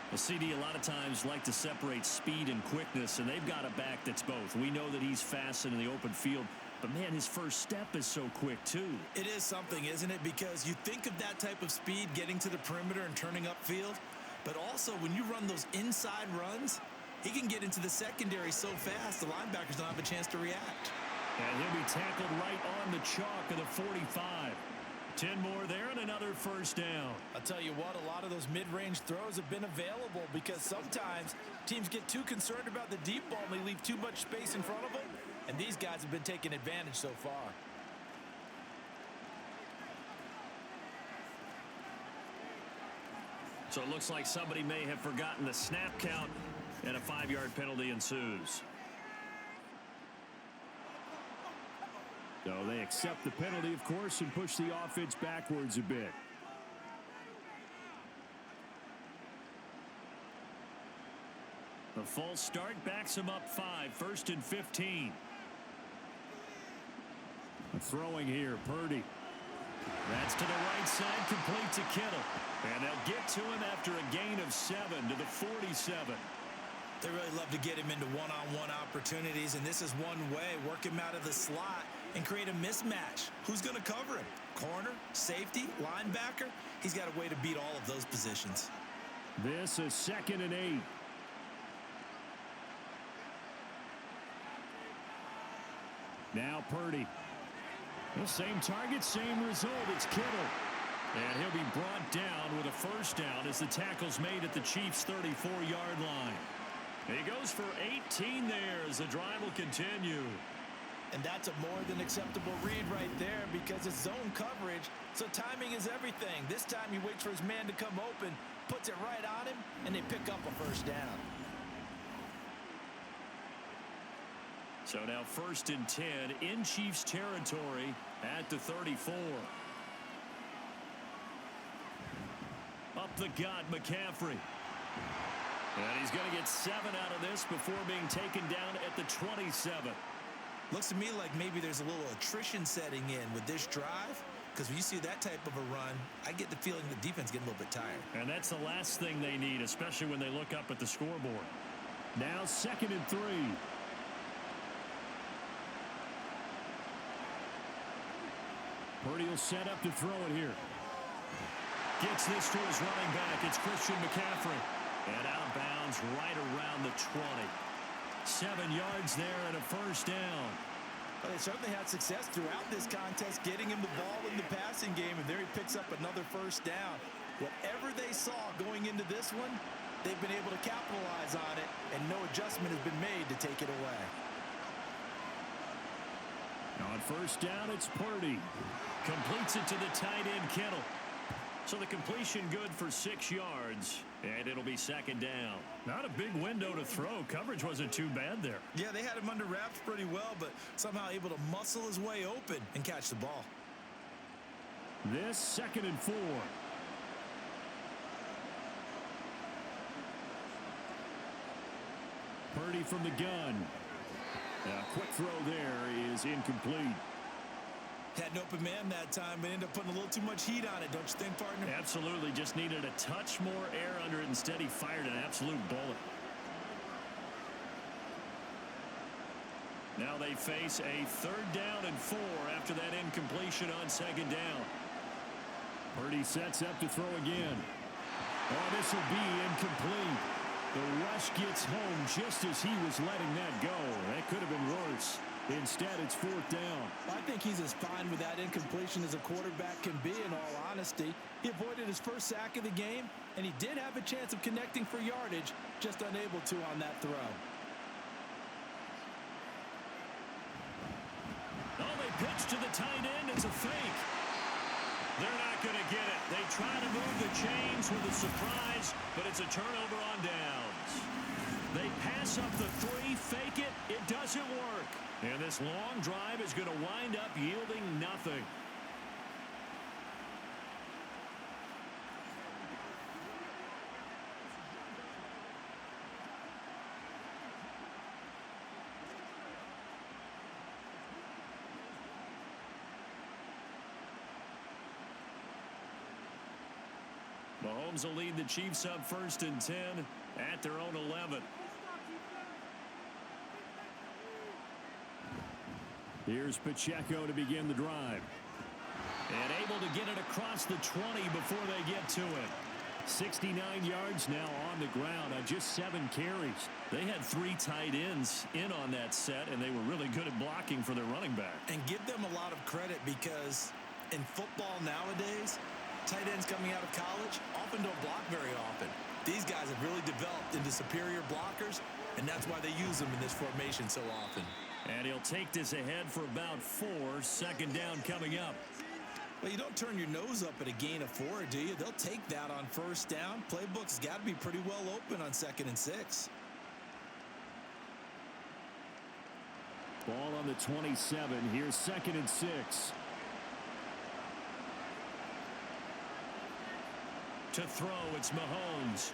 Well, CD a lot of times like to separate speed and quickness, and they've got a back that's both. We know that he's fast in the open field, but man, his first step is so quick too. It is something, isn't it? Because you think of that type of speed getting to the perimeter and turning upfield, but also when you run those inside runs, he can get into the secondary so fast the linebackers don't have a chance to react. And he'll be tackled right on the chalk of the 45. 10 more there and another first down. I'll tell you what, a lot of those mid-range throws have been available because sometimes teams get too concerned about the deep ball and they leave too much space in front of them, and these guys have been taking advantage so far. So it looks like somebody may have forgotten the snap count, and a 5-yard penalty ensues. So they accept the penalty, of course, and push the offense backwards a bit. The false start backs him up 5, 1st and 15. Throwing here, Purdy. That's to the right side, complete to Kittle. And they'll get to him after a gain of 7 to the 47. They really love to get him into one-on-one opportunities, and this is one way. Work him out of the slot and create a mismatch. Who's going to cover him? Corner, safety, linebacker? He's got a way to beat all of those positions. This is 2nd and 8. Now Purdy. The same target, same result. It's Kittle. And he'll be brought down with a first down as the tackle's made at the Chiefs' 34-yard line. He goes for 18 there as the drive will continue. And that's a more than acceptable read right there because it's zone coverage, so timing is everything. This time he waits for his man to come open, puts it right on him, and they pick up a first down. So now 1st and 10 in Chiefs territory at the 34. Up the gut, McCaffrey. And he's going to get 7 out of this before being taken down at the 27. Looks to me like maybe there's a little attrition setting in with this drive, because when you see that type of a run, I get the feeling the defense getting a little bit tired. And that's the last thing they need, especially when they look up at the scoreboard. Now 2nd and 3. Purdy will set up to throw it here. Gets this to his running back. It's Christian McCaffrey. And out of bounds right around the 20. 7 yards there and a first down. Well, they certainly had success throughout this contest getting him the ball in the passing game, and there he picks up another first down. Whatever they saw going into this one, they've been able to capitalize on it, and no adjustment has been made to take it away. On first down, it's Purdy. Completes it to the tight end, Kittle. So the completion good for 6 yards, and it'll be 2nd down. Not a big window to throw. Coverage wasn't too bad there. Yeah, they had him under wraps pretty well, but somehow able to muscle his way open and catch the ball. This 2nd and 4. Purdy from the gun. A quick throw there is incomplete. Had an open man that time, but ended up putting a little too much heat on it, don't you think, partner? Absolutely. Just needed a touch more air under it. Instead, he fired an absolute bullet. Now they face a 3rd down and 4 after that incompletion on 2nd down. Purdy sets up to throw again. Oh, this will be incomplete. The rush gets home just as he was letting that go. That could have been worse. Instead, it's 4th down. I think he's as fine with that incompletion as a quarterback can be, in all honesty. He avoided his first sack of the game, and he did have a chance of connecting for yardage, just unable to on that throw. Oh, they pitch to the tight end. It's a fake. They're not going to get it. They try to move the chains with a surprise, but it's a turnover on downs. They pass up the 3, fake it. It doesn't work. And this long drive is going to wind up yielding nothing. Mahomes will lead the Chiefs up 1st and 10 at their own 11. Here's Pacheco to begin the drive. And able to get it across the 20 before they get to it. 69 yards now on the ground on just 7 carries. They had 3 tight ends in on that set, and they were really good at blocking for their running back. And give them a lot of credit because in football nowadays, tight ends coming out of college often don't block very often. These guys have really developed into superior blockers, and that's why they use them in this formation so often. And he'll take this ahead for about 4. Second down coming up. Well, you don't turn your nose up at a gain of 4, do you? They'll take that on first down. Playbook's got to be pretty well open on 2nd and 6. Ball on the 27. Here's 2nd and 6. To throw, it's Mahomes.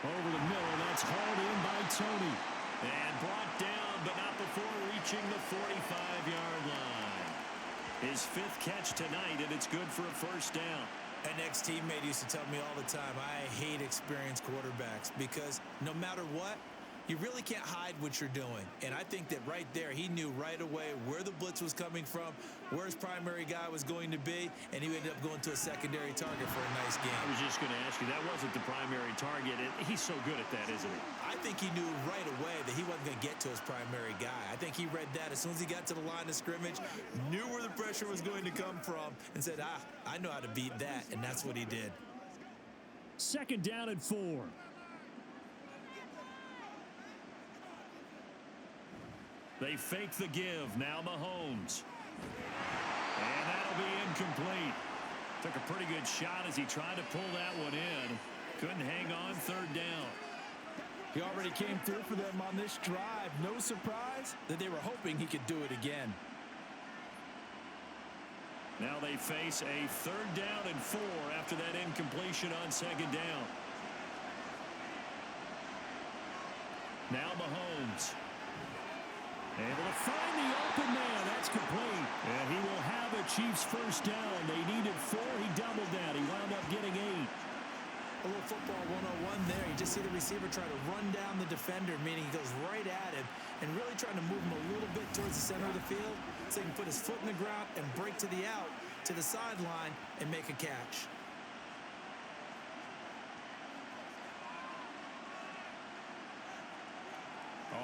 Over the middle, that's hauled in by Tony. And brought down, but not before reaching the 45-yard line. His 5th catch tonight, and it's good for a first down. An ex-teammate used to tell me all the time, I hate experienced quarterbacks because no matter what, you really can't hide what you're doing. And I think that right there, he knew right away where the blitz was coming from, where his primary guy was going to be, and he ended up going to a secondary target for a nice game. I was just going to ask you, that wasn't the primary target. He's so good at that, isn't he? I think he knew right away that he wasn't going to get to his primary guy. I think he read that as soon as he got to the line of scrimmage, knew where the pressure was going to come from, and said, I know how to beat that, and that's what he did. 2nd down and 4. They fake the give. Now Mahomes. And that'll be incomplete. Took a pretty good shot as he tried to pull that one in. Couldn't hang on 3rd down. He already came through for them on this drive. No surprise that they were hoping he could do it again. Now they face a 3rd down and 4 after that incompletion on 2nd down. Now Mahomes. Able to find the open man. That's complete. And he will have a Chiefs first down. They needed 4. He doubled that. He wound up getting 8. A little football 101 there. You just see the receiver try to run down the defender, meaning he goes right at him and really trying to move him a little bit towards the center of the field so he can put his foot in the ground and break to the out, to the sideline, and make a catch.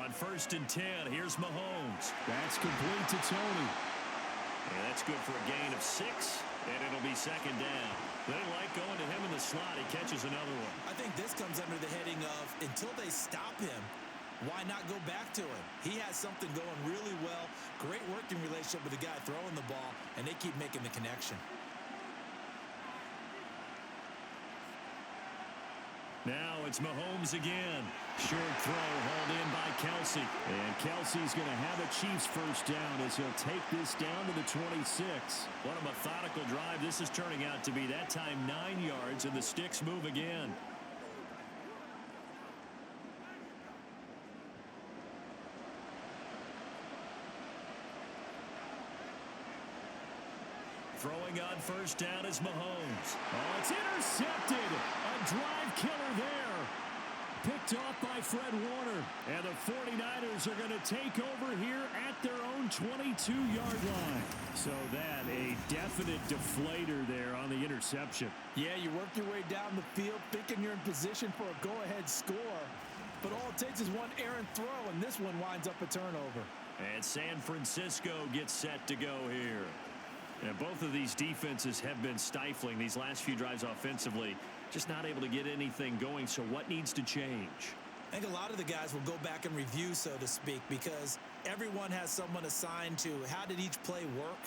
On 1st and 10, here's Mahomes. That's complete to Tony. And that's good for a gain of 6, and it'll be 2nd down. They like going to him in the slot. He catches another one. I think this comes under the heading of until they stop him, why not go back to him? He has something going really well. Great working relationship with the guy throwing the ball, and they keep making the connection. Now it's Mahomes again. Short throw hauled in by Kelsey. And Kelsey's going to have a Chiefs first down as he'll take this down to the 26. What a methodical drive this is turning out to be. That time 9 yards, and the sticks move again. Throwing on first down is Mahomes. Oh, it's intercepted. A drive killer there. Picked off by Fred Warner. And the 49ers are going to take over here at their own 22-yard line. So that, a definite deflator there on the interception. Yeah, you work your way down the field thinking you're in position for a go-ahead score. But all it takes is one errant throw, and this one winds up a turnover. And San Francisco gets set to go here. And both of these defenses have been stifling these last few drives offensively. Just not able to get anything going. So what needs to change? I think a lot of the guys will go back and review, so to speak, because everyone has someone assigned to how did each play work.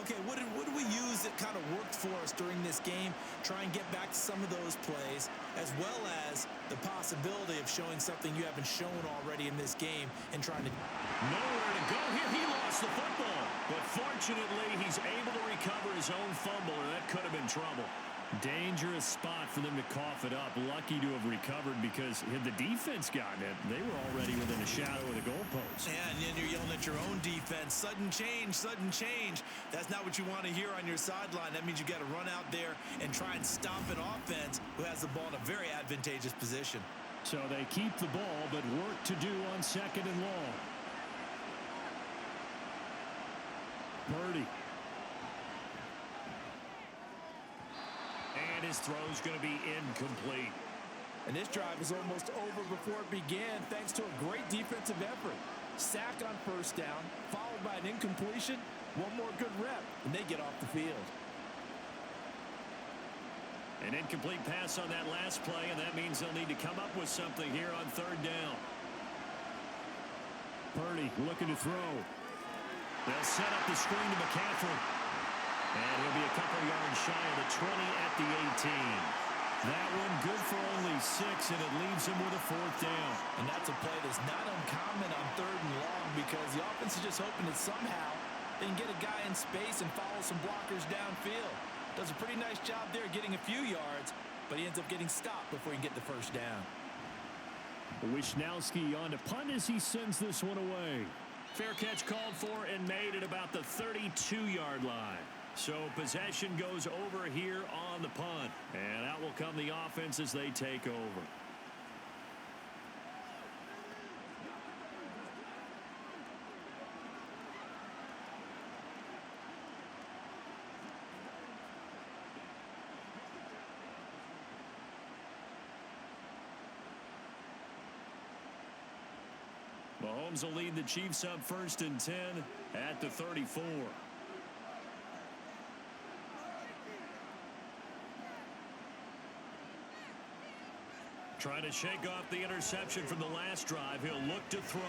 Okay, what did we use that kind of worked for us during this game? Try and get back to some of those plays, as well as the possibility of showing something you haven't shown already in this game and trying to... Nowhere to go here. He lost the football. But fortunately, he's able to recover his own fumble, or that could have been trouble. Dangerous spot for them to cough it up. Lucky to have recovered because had the defense gotten it, they were already within a shadow of the goalpost. Yeah, and then you're yelling at your own defense. Sudden change, sudden change. That's not what you want to hear on your sideline. That means you got to run out there and try and stop an offense who has the ball in a very advantageous position. So they keep the ball, but work to do on 2nd and long. Purdy. And his throw's going to be incomplete. And this drive is almost over before it began thanks to a great defensive effort. Sack on first down, followed by an incompletion. One more good rep, and they get off the field. An incomplete pass on that last play, and that means they'll need to come up with something here on third down. Purdy looking to throw. They'll set up the screen to McCaffrey. And he'll be a couple yards shy of the 20 at the 18. That one good for only 6, and it leaves him with a fourth down. And that's a play that's not uncommon on third and long because the offense is just hoping that somehow they can get a guy in space and follow some blockers downfield. Does a pretty nice job there getting a few yards, but he ends up getting stopped before he can get the first down. Wisnowski on to punt as he sends this one away. Fair catch called for and made at about the 32-yard line. So possession goes over here on the punt. And out will come the offense as they take over. Mahomes will lead the Chiefs up 1st and 10 at the 34. Trying to shake off the interception from the last drive. He'll look to throw.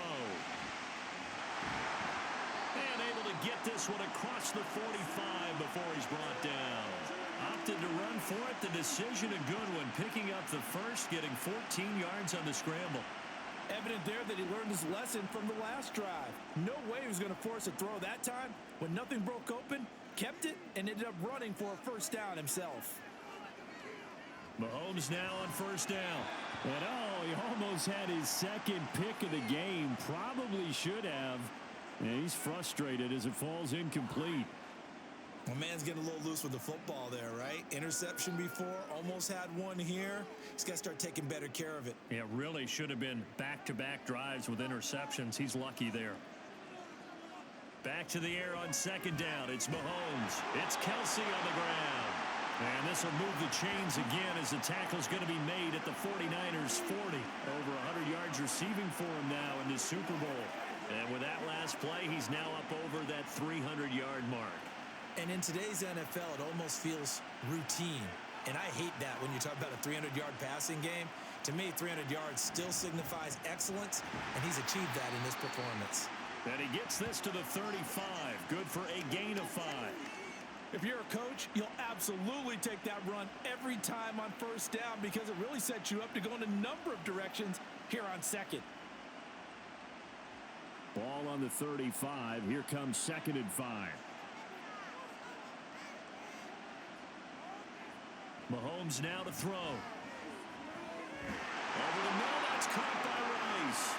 And able to get this one across the 45 before he's brought down. Opted to run for it. The decision a good one. Picking up the first, getting 14 yards on the scramble. Evident there that he learned his lesson from the last drive. No way he was going to force a throw that time. When nothing broke open, kept it, and ended up running for a first down himself. Mahomes now on first down. And he almost had his second pick of the game. Probably should have. And he's frustrated as it falls incomplete. Well, man's getting a little loose with the football there, right? Interception before, almost had one here. He's got to start taking better care of it. Yeah, really should have been back-to-back drives with interceptions. He's lucky there. Back to the air on second down. It's Mahomes. It's Kelsey on the ground. And this will move the chains again as the tackle's going to be made at the 49ers 40. Over 100 yards receiving for him now in the Super Bowl. And with that last play, he's now up over that 300-yard mark. And in today's NFL, it almost feels routine. And I hate that when you talk about a 300-yard passing game. To me, 300 yards still signifies excellence, and he's achieved that in this performance. And he gets this to the 35. Good for a gain of 5. If you're a coach, you'll absolutely take that run every time on first down because it really sets you up to go in a number of directions here on second. Ball on the 35. Here comes 2nd and 5. Mahomes now to throw. Over the middle, that's caught by Rice.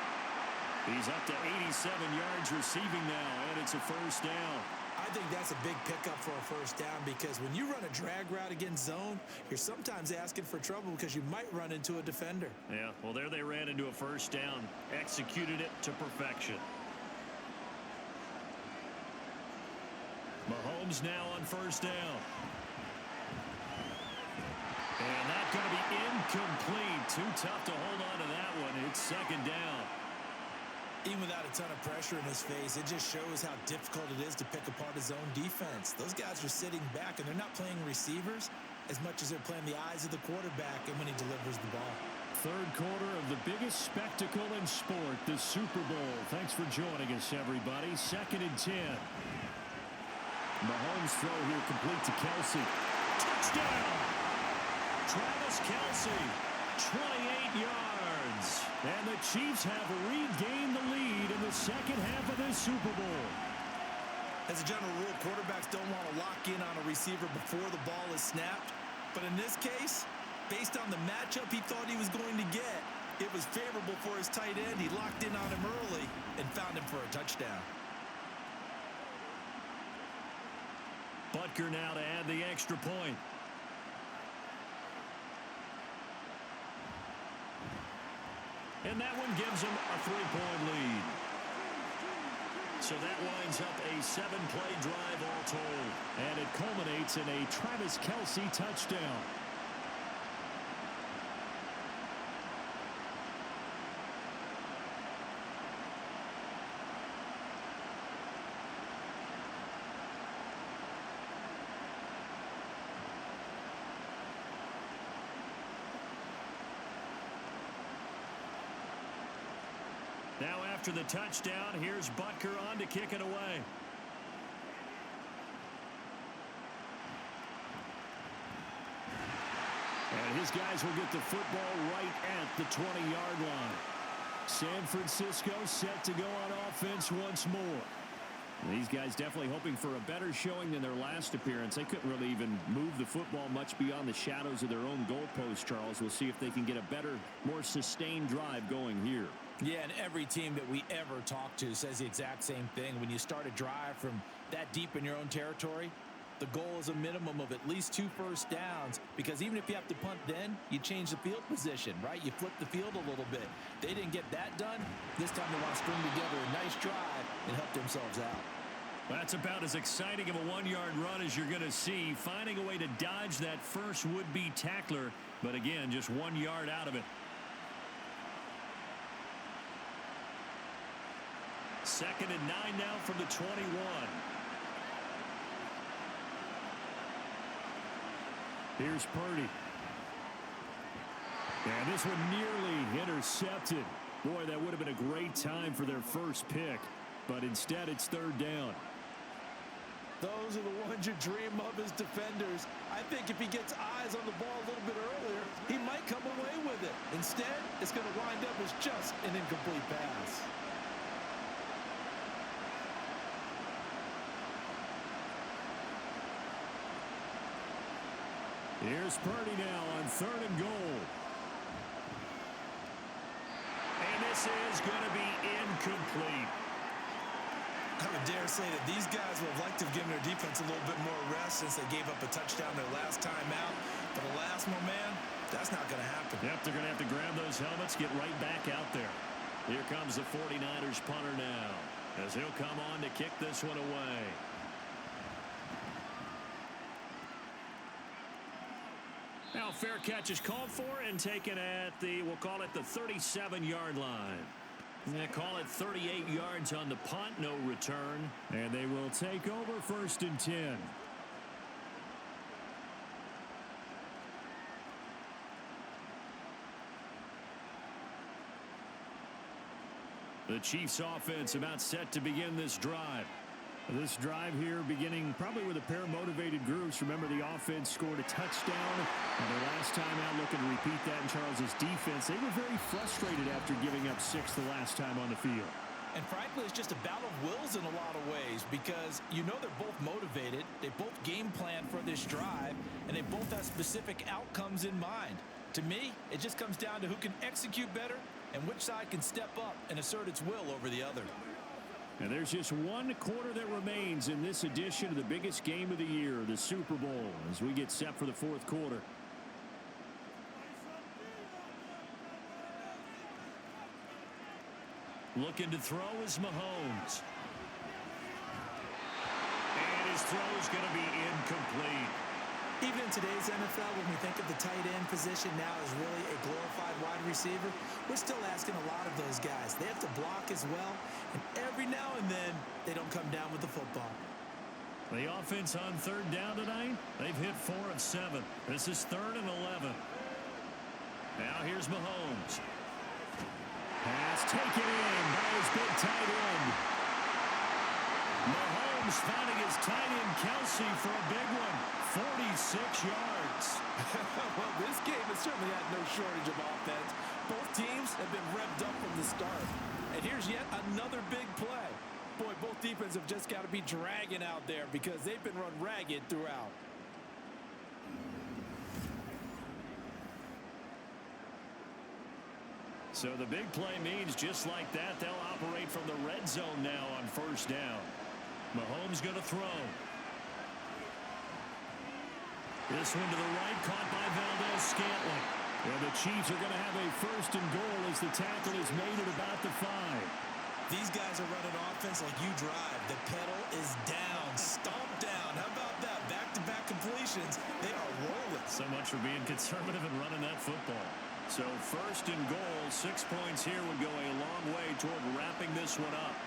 He's up to 87 yards receiving now, and it's a first down. I think that's a big pickup for a first down because when you run a drag route against zone, you're sometimes asking for trouble because you might run into a defender. Yeah, well, there they ran into a first down. Executed it to perfection. Mahomes now on first down. And that's going to be incomplete. Too tough to hold on to that one. It's second down. Even without a ton of pressure in his face, it just shows how difficult it is to pick apart his own defense. Those guys are sitting back, and they're not playing receivers as much as they're playing the eyes of the quarterback and when he delivers the ball. Third quarter of the biggest spectacle in sport, the Super Bowl. Thanks for joining us, everybody. 2nd and 10. Mahomes throw here complete to Kelsey. Touchdown! Travis Kelsey, 28 yards. And the Chiefs have regained the lead in the second half of this Super Bowl. As a general rule, quarterbacks don't want to lock in on a receiver before the ball is snapped. But in this case, based on the matchup he thought he was going to get, it was favorable for his tight end. He locked in on him early and found him for a touchdown. Butker now to add the extra point. And that one gives him a 3-point lead. So that winds up a 7-play drive all told. And it culminates in a Travis Kelce touchdown. Now after the touchdown, here's Butker on to kick it away. And his guys will get the football right at the 20-yard line. San Francisco set to go on offense once more. These guys definitely hoping for a better showing than their last appearance. They couldn't really even move the football much beyond the shadows of their own goalpost, Charles. We'll see if they can get a better, more sustained drive going here. Yeah, and every team that we ever talk to says the exact same thing. When you start a drive from that deep in your own territory, the goal is a minimum of at least 2 first downs, because even if you have to punt then, you change the field position, right? You flip the field a little bit. They didn't get that done. This time they want to string together a nice drive and help themselves out. That's about as exciting of a 1-yard run as you're going to see, finding a way to dodge that first would-be tackler, but again, just 1 yard out of it. 2nd and 9 now from the 21. Here's Purdy. And this one nearly intercepted. Boy, that would have been a great time for their first pick, but instead it's 3rd down. Those are the ones you dream of as defenders. I think if he gets eyes on the ball a little bit earlier, he might come away with it. Instead, it's going to wind up as just an incomplete pass. Here's Purdy now on 3rd and goal. And this is going to be incomplete. I would dare say that these guys would have liked to have given their defense a little bit more rest since they gave up a touchdown their last time out. But alas, my man, that's not going to happen. Yep, they're going to have to grab those helmets, get right back out there. Here comes the 49ers punter now, as he'll come on to kick this one away. Now, fair catch is called for and taken at the, we'll call it the 37-yard line. They call it 38 yards on the punt, no return. And they will take over 1st and 10. The Chiefs offense about set to begin this drive. This drive here beginning probably with a pair of motivated groups. Remember, the offense scored a touchdown. And their last time out, looking to repeat that in Charles's defense. They were very frustrated after giving up 6 the last time on the field. And frankly, it's just a battle of wills in a lot of ways, because you know they're both motivated. They both game plan for this drive, and they both have specific outcomes in mind. To me, it just comes down to who can execute better and which side can step up and assert its will over the other. And there's just 1 quarter that remains in this edition of the biggest game of the year, the Super Bowl, as we get set for the 4th quarter. Looking to throw is Mahomes. And his throw is going to be incomplete. Even in today's NFL, when we think of the tight end position now as really a glorified wide receiver, we're still asking a lot of those guys. They have to block as well, and every now and then, they don't come down with the football. The offense on 3rd down tonight, they've hit 4 of 7. This is 3rd and 11. Now here's Mahomes. Pass taken in by his big tight end. Mahomes finding his tight end Kelce for a big one. 46 yards. Well, this game has certainly had no shortage of offense. Both teams have been revved up from the start. And here's yet another big play. Boy, both defenses have just got to be dragging out there because they've been run ragged throughout. So the big play means just like that, they'll operate from the red zone now on 1st down. Mahomes going to throw. This one to the right, caught by Valdez-Scantling. And the Chiefs are going to have a 1st and goal as the tackle is made at about the 5. These guys are running offense like you drive. The pedal is down, stomp down. How about that? Back-to-back completions. They are rolling. So much for being conservative and running that football. So first and goal, 6 points here would go a long way toward wrapping this one up.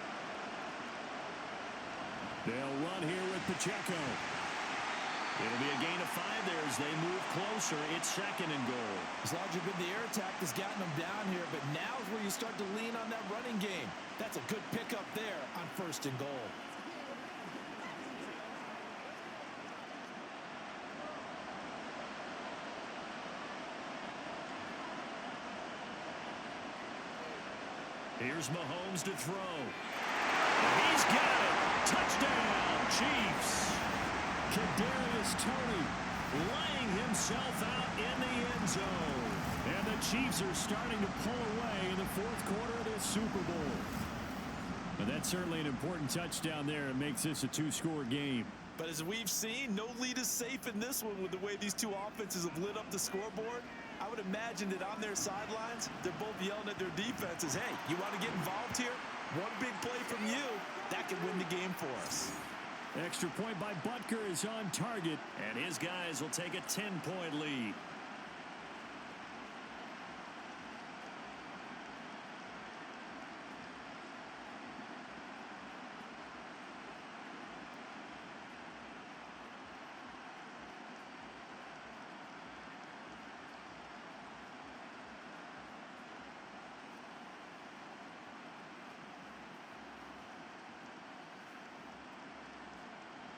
They'll run here with Pacheco. It'll be a gain of 5 there as they move closer. It's second and goal. As long as you've been the air attack that's gotten them down here, but now is where you start to lean on that running game. That's a good pickup there on first and goal. Here's Mahomes to throw. He's got it. Touchdown, Chiefs. Kadarius Toney laying himself out in the end zone. And the Chiefs are starting to pull away in the fourth quarter of this Super Bowl. And that's certainly an important touchdown there. It makes this a 2-score game. But as we've seen, no lead is safe in this one with the way these two offenses have lit up the scoreboard. I would imagine that on their sidelines, they're both yelling at their defenses, hey, you want to get involved here? One big play from you, that could win the game for us. Extra point by Butker is on target, and his guys will take a 10-point lead.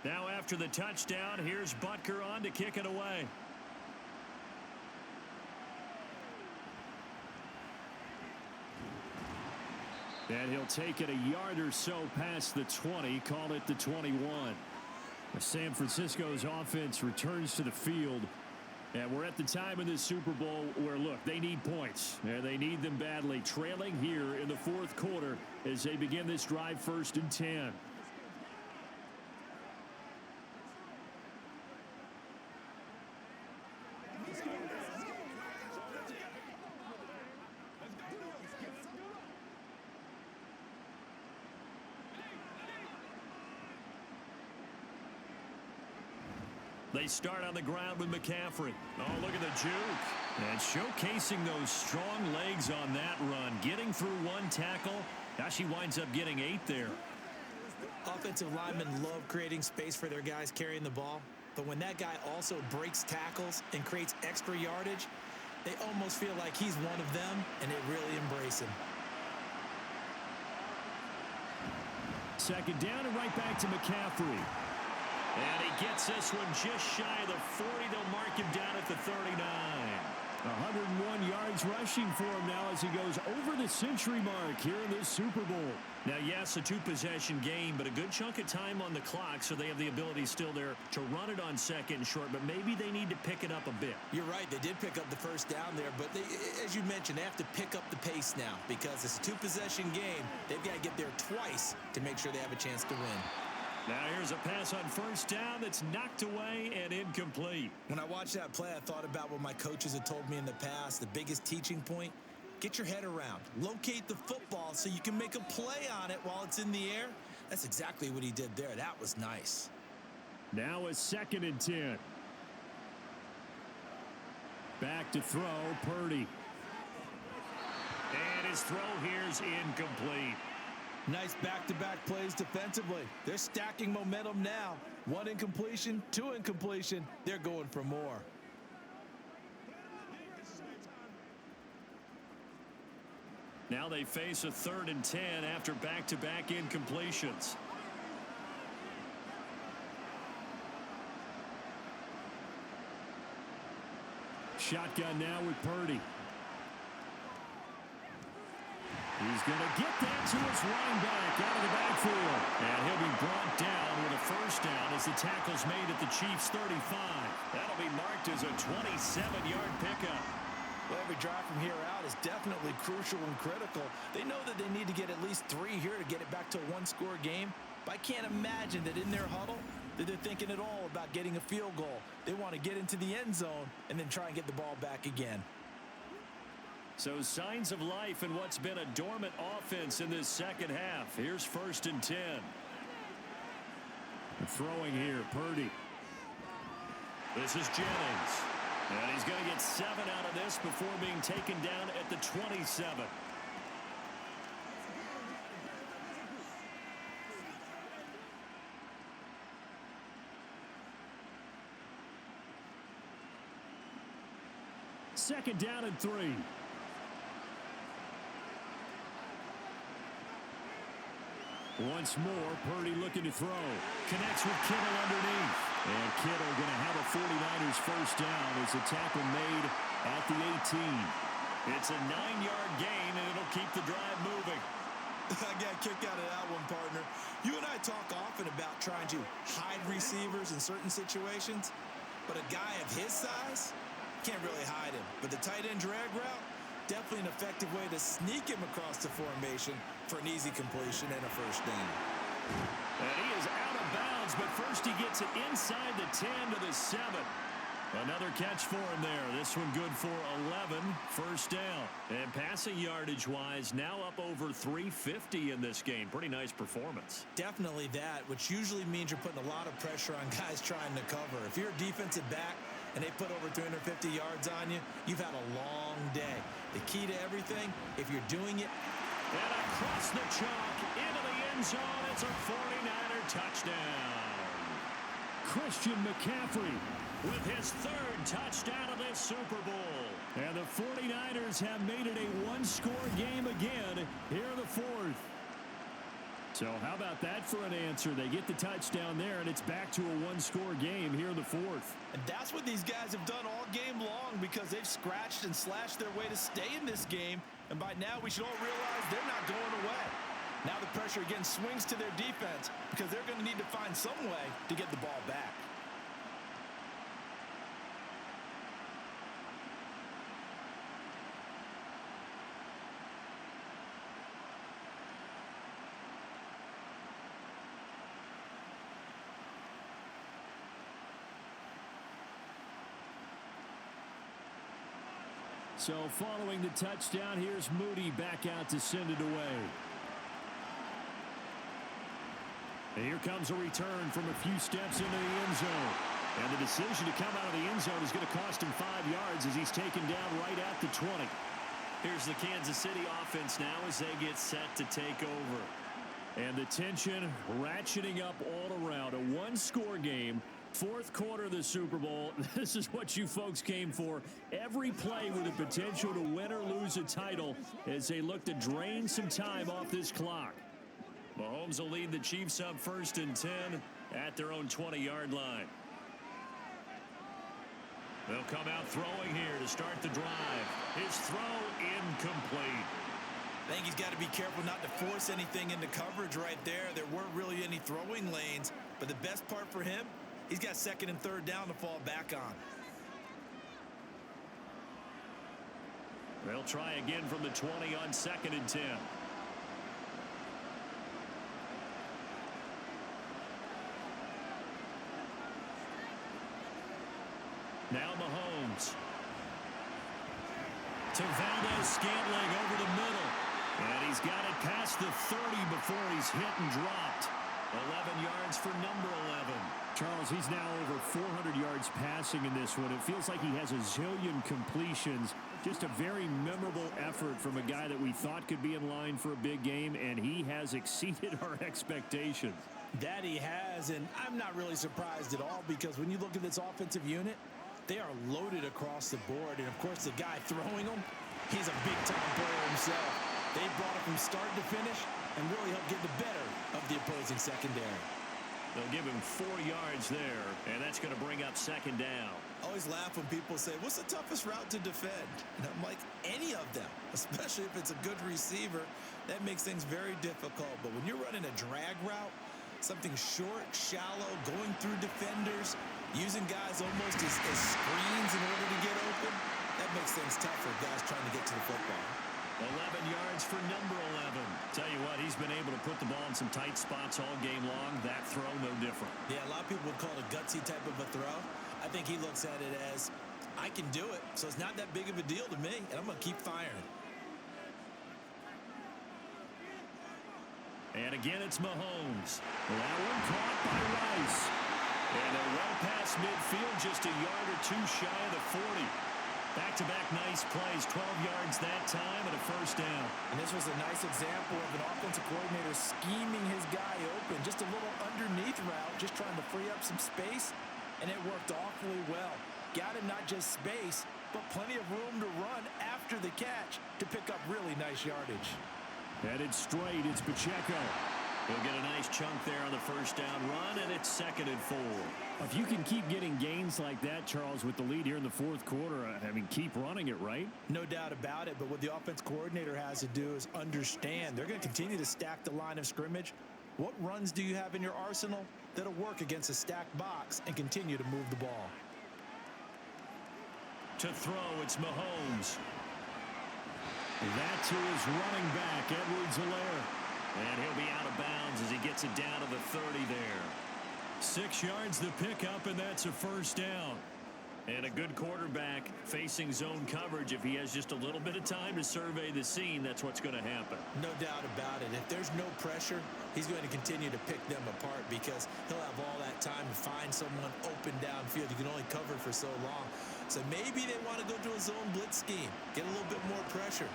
Now after the touchdown, here's Butker on to kick it away. And he'll take it a yard or so past the 20, call it the 21. San Francisco's offense returns to the field. And we're at the time in this Super Bowl where, look, they need points. And they need them badly. Trailing here in the fourth quarter as they begin this drive, first and 10. They start on the ground with McCaffrey. Oh, look at the juke. And showcasing those strong legs on that run. Getting through one tackle. Now she winds up getting 8 there. Offensive linemen love creating space for their guys carrying the ball. But when that guy also breaks tackles and creates extra yardage, they almost feel like he's one of them, and they really embrace him. Second down and right back to McCaffrey. And he gets this one just shy of the 40. They'll mark him down at the 39. 101 yards rushing for him now as he goes over the century mark here in this Super Bowl. Now, yes, a 2-possession game, but a good chunk of time on the clock, so they have the ability still there to run it on second and short, but maybe they need to pick it up a bit. You're right. They did pick up the first down there, but they, as you mentioned, they have to pick up the pace now because it's a 2-possession game. They've got to get there twice to make sure they have a chance to win. Now here's a pass on first down that's knocked away and incomplete. When I watched that play, I thought about what my coaches had told me in the past. The biggest teaching point, get your head around. Locate the football so you can make a play on it while it's in the air. That's exactly what he did there. That was nice. Now a second and 10. Back to throw, Purdy. And his throw here's incomplete. Nice back-to-back plays defensively. They're stacking momentum now. 1 incompletion, 2 incompletion. They're going for more. Now they face a 3rd and 10 after back-to-back incompletions. Shotgun now with Purdy. He's going to get that to his running back out of the backfield. And he'll be brought down with a first down as the tackle's made at the Chiefs' 35. That'll be marked as a 27-yard pickup. Well, every drive from here out is definitely crucial and critical. They know that they need to get at least 3 here to get it back to a 1-score game. But I can't imagine that in their huddle that they're thinking at all about getting a field goal. They want to get into the end zone and then try and get the ball back again. So signs of life in what's been a dormant offense in this second half. Here's 1st and 10. Throwing here, Purdy. This is Jennings. And he's going to get 7 out of this before being taken down at the 27. Second down and 3. Once more, Purdy looking to throw. Connects with Kittle underneath. And Kittle going to have a 49ers first down as a tackle made at the 18. It's a 9-yard gain, and it'll keep the drive moving. I got a kick out of that one, partner. You and I talk often about trying to hide receivers in certain situations, but a guy of his size can't really hide him. But the tight end drag route, definitely an effective way to sneak him across the formation for an easy completion and a first down. And he is out of bounds, but first he gets it inside the 10 to the 7. Another catch for him there. This one good for 11. First down. And passing yardage-wise, now up over 350 in this game. Pretty nice performance. Definitely that, which usually means you're putting a lot of pressure on guys trying to cover. If you're a defensive back and they put over 350 yards on you, you've had a long day. The key to everything, if you're doing it. And across the chalk, into the end zone, it's a 49er touchdown. Christian McCaffrey with his 3rd touchdown of this Super Bowl. And the 49ers have made it a one-score game again here in the 4th. So how about that for an answer? They get the touchdown there, and it's back to a one-score game here in the 4th. And that's what these guys have done all game long because they've scratched and slashed their way to stay in this game. And by now, we should all realize they're not going away. Now the pressure again swings to their defense because they're going to need to find some way to get the ball back. So following the touchdown, here's Moody back out to send it away. And here comes a return from a few steps into the end zone. And the decision to come out of the end zone is going to cost him 5 yards as he's taken down right at the 20. Here's the Kansas City offense now as they get set to take over. And the tension ratcheting up all around. A one-score game. 4th quarter of the Super Bowl. This is what you folks came for. Every play with the potential to win or lose a title as they look to drain some time off this clock. Mahomes will lead the Chiefs up 1st and 10 at their own 20-yard line. They'll come out throwing here to start the drive. His throw incomplete. I think he's got to be careful not to force anything into coverage right there. There weren't really any throwing lanes, but the best part for him, he's got 2nd and 3rd down to fall back on. They'll try again from the 20 on 2nd and 10. Now Mahomes. To Valdez-Scantling over the middle. And he's got it past the 30 before he's hit and dropped. 11 yards for number 11. Charles, he's now over 400 yards passing in this one. It feels like he has a zillion completions. Just a very memorable effort from a guy that we thought could be in line for a big game, and he has exceeded our expectations. That he has, and I'm not really surprised at all because when you look at this offensive unit, they are loaded across the board. And, of course, the guy throwing them, he's a big-time player himself. They brought it from start to finish and really helped get the better of the opposing secondary. They'll give him 4 yards there, and that's going to bring up 2nd down. I always laugh when people say, what's the toughest route to defend? And I'm like, any of them, especially if it's a good receiver. That makes things very difficult. But when you're running a drag route, something short, shallow, going through defenders, using guys almost as screens in order to get open, that makes things tough for guys trying to get to the football. 11 yards for number 11. Tell you what, he's been able to put the ball in some tight spots all game long. That throw, no different. Yeah, a lot of people would call it a gutsy type of a throw. I think he looks at it as, I can do it, so it's not that big of a deal to me, and I'm going to keep firing. And again, it's Mahomes. That one caught by Rice. And they're well past midfield, just a yard or two shy of the 40. Back-to-back nice plays, 12 yards that time and a first down. And this was a nice example of an offensive coordinator scheming his guy open. Just a little underneath route, just trying to free up some space, and it worked awfully well. Got him not just space, but plenty of room to run after the catch to pick up really nice yardage. Headed straight, it's Pacheco. He'll get a nice chunk there on the first down run, and it's 2nd and 4. If you can keep getting gains like that, Charles, with the lead here in the fourth quarter, I mean, keep running it, right? No doubt about it, but what the offense coordinator has to do is understand they're going to continue to stack the line of scrimmage. What runs do you have in your arsenal that'll work against a stacked box and continue to move the ball? To throw, it's Mahomes. That to his running back, Edwards-Helaire. And he'll be out of bounds as he gets it down to the 30 there. 6 yards the pickup, and that's a first down. And a good quarterback facing zone coverage. If he has just a little bit of time to survey the scene, that's what's going to happen. No doubt about it. If there's no pressure, he's going to continue to pick them apart because he'll have all that time to find someone open downfield. You can only cover for so long. So maybe they want to go to a zone blitz scheme, get a little bit more pressure.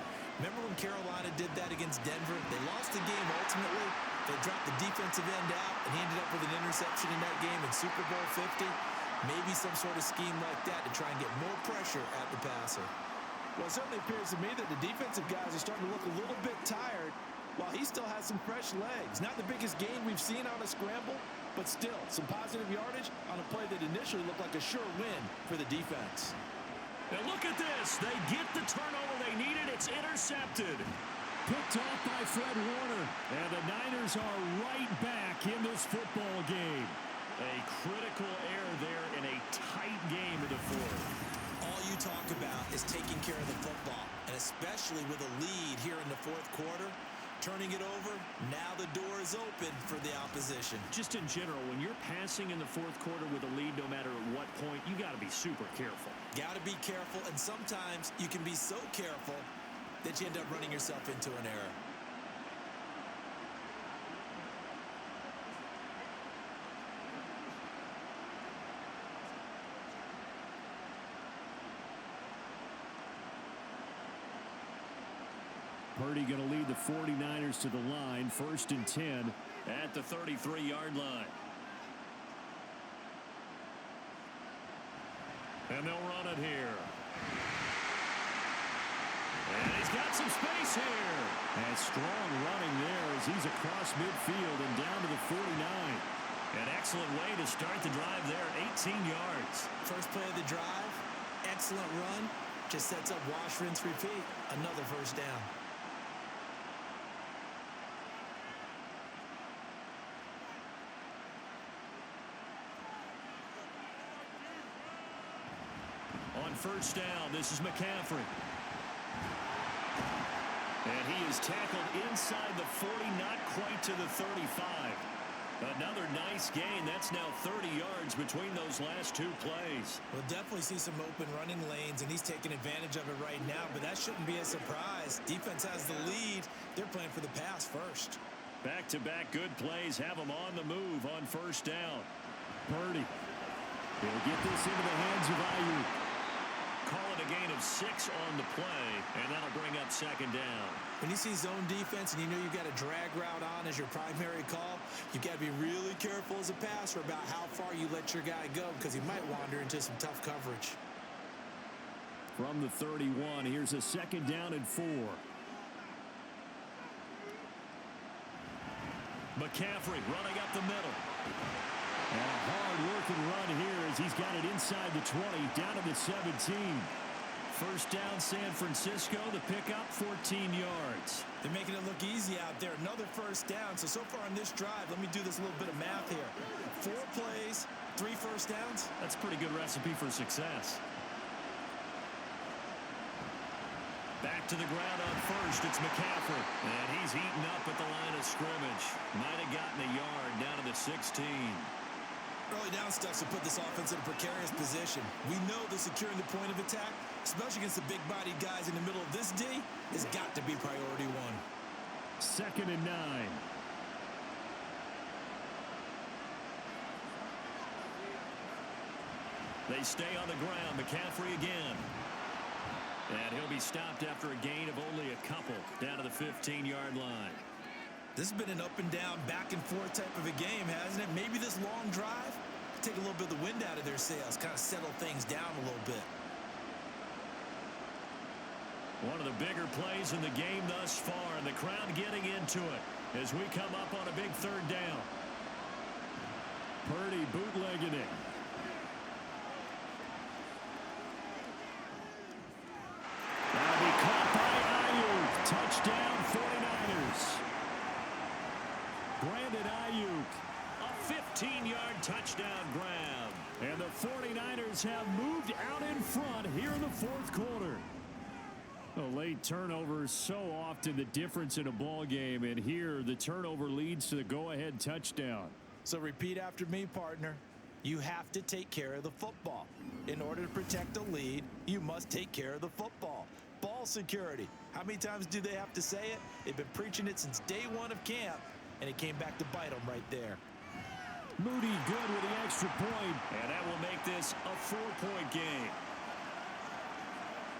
Remember when Carolina did that against Denver? They lost the game ultimately. They dropped the defensive end out, and he ended up with an interception in that game in Super Bowl 50. Maybe some sort of scheme like that to try and get more pressure at the passer. Well, it certainly appears to me that the defensive guys are starting to look a little bit tired while he still has some fresh legs. Not the biggest gain we've seen on a scramble, but still some positive yardage on a play that initially looked like a sure win for the defense. Now look at this. They get the turnover they needed. It's intercepted. Picked off by Fred Warner. And the Niners are right back in this football game. A critical error there in a tight game in the fourth. All you talk about is taking care of the football, and especially with a lead here in the fourth quarter. Turning it over, now the door is open for the opposition. Just in general, when you're passing in the fourth quarter with a lead, no matter at what point, you got to be super careful. Got to be careful, and sometimes you can be so careful that you end up running yourself into an error. Purdy going to lead the 49ers to the line, 1st and 10 at the 33-yard line. And they'll run it here. And he's got some space here. And strong running there as he's across midfield and down to the 49. An excellent way to start the drive there, 18 yards. First play of the drive, excellent run. Just sets up wash, rinse, repeat. Another first down. On first down, this is McCaffrey. And he is tackled inside the 40, not quite to the 35. Another nice gain. That's now 30 yards between those last two plays. We'll definitely see some open running lanes, and he's taking advantage of it right now, but that shouldn't be a surprise. Defense has the lead. They're playing for the pass first. Back-to-back good plays have them on the move on first down. Purdy. He'll get this into the hands of Ayuk. Call it a gain of 6 on the play, and that'll bring up 2nd down. When you see zone defense and you know you've got a drag route on as your primary call, you've got to be really careful as a passer about how far you let your guy go because he might wander into some tough coverage. From the 31, here's a 2nd down and 4. McCaffrey running up the middle. And a hard-working run here as he's got it inside the 20, down to the 17. First down, San Francisco. The pickup, 14 yards. They're making it look easy out there. Another first down. So far on this drive, let me do this little bit of math here. 4 plays, 3 first downs. That's a pretty good recipe for success. Back to the ground on first. It's McCaffrey. And he's heating up at the line of scrimmage. Might have gotten a yard down to the 16. Early down stuff to put this offense in a precarious position. We know that securing the point of attack, especially against the big-bodied guys in the middle of this D, has got to be priority one. 2nd and 9. They stay on the ground. McCaffrey again. And he'll be stopped after a gain of only a couple down to the 15-yard line. This has been an up-and-down, back-and-forth type of a game, hasn't it? Maybe this long drive, take a little bit of the wind out of their sails, kind of settle things down a little bit. One of the bigger plays in the game thus far, and the crowd getting into it as we come up on a big 3rd down. Purdy bootlegging it. That'll be caught by Ayuk. Touchdown 49ers. Brandon Ayuk, a 15-yard touchdown grab. And the 49ers have moved out in front here in the 4th quarter. A late turnover is so often the difference in a ball game, and here the turnover leads to the go-ahead touchdown. So repeat after me, partner. You have to take care of the football. In order to protect a lead, you must take care of the football. Ball security. How many times do they have to say it? They've been preaching it since day one of camp, and it came back to bite them right there. Moody good with the extra point, and that will make this a 4-point game.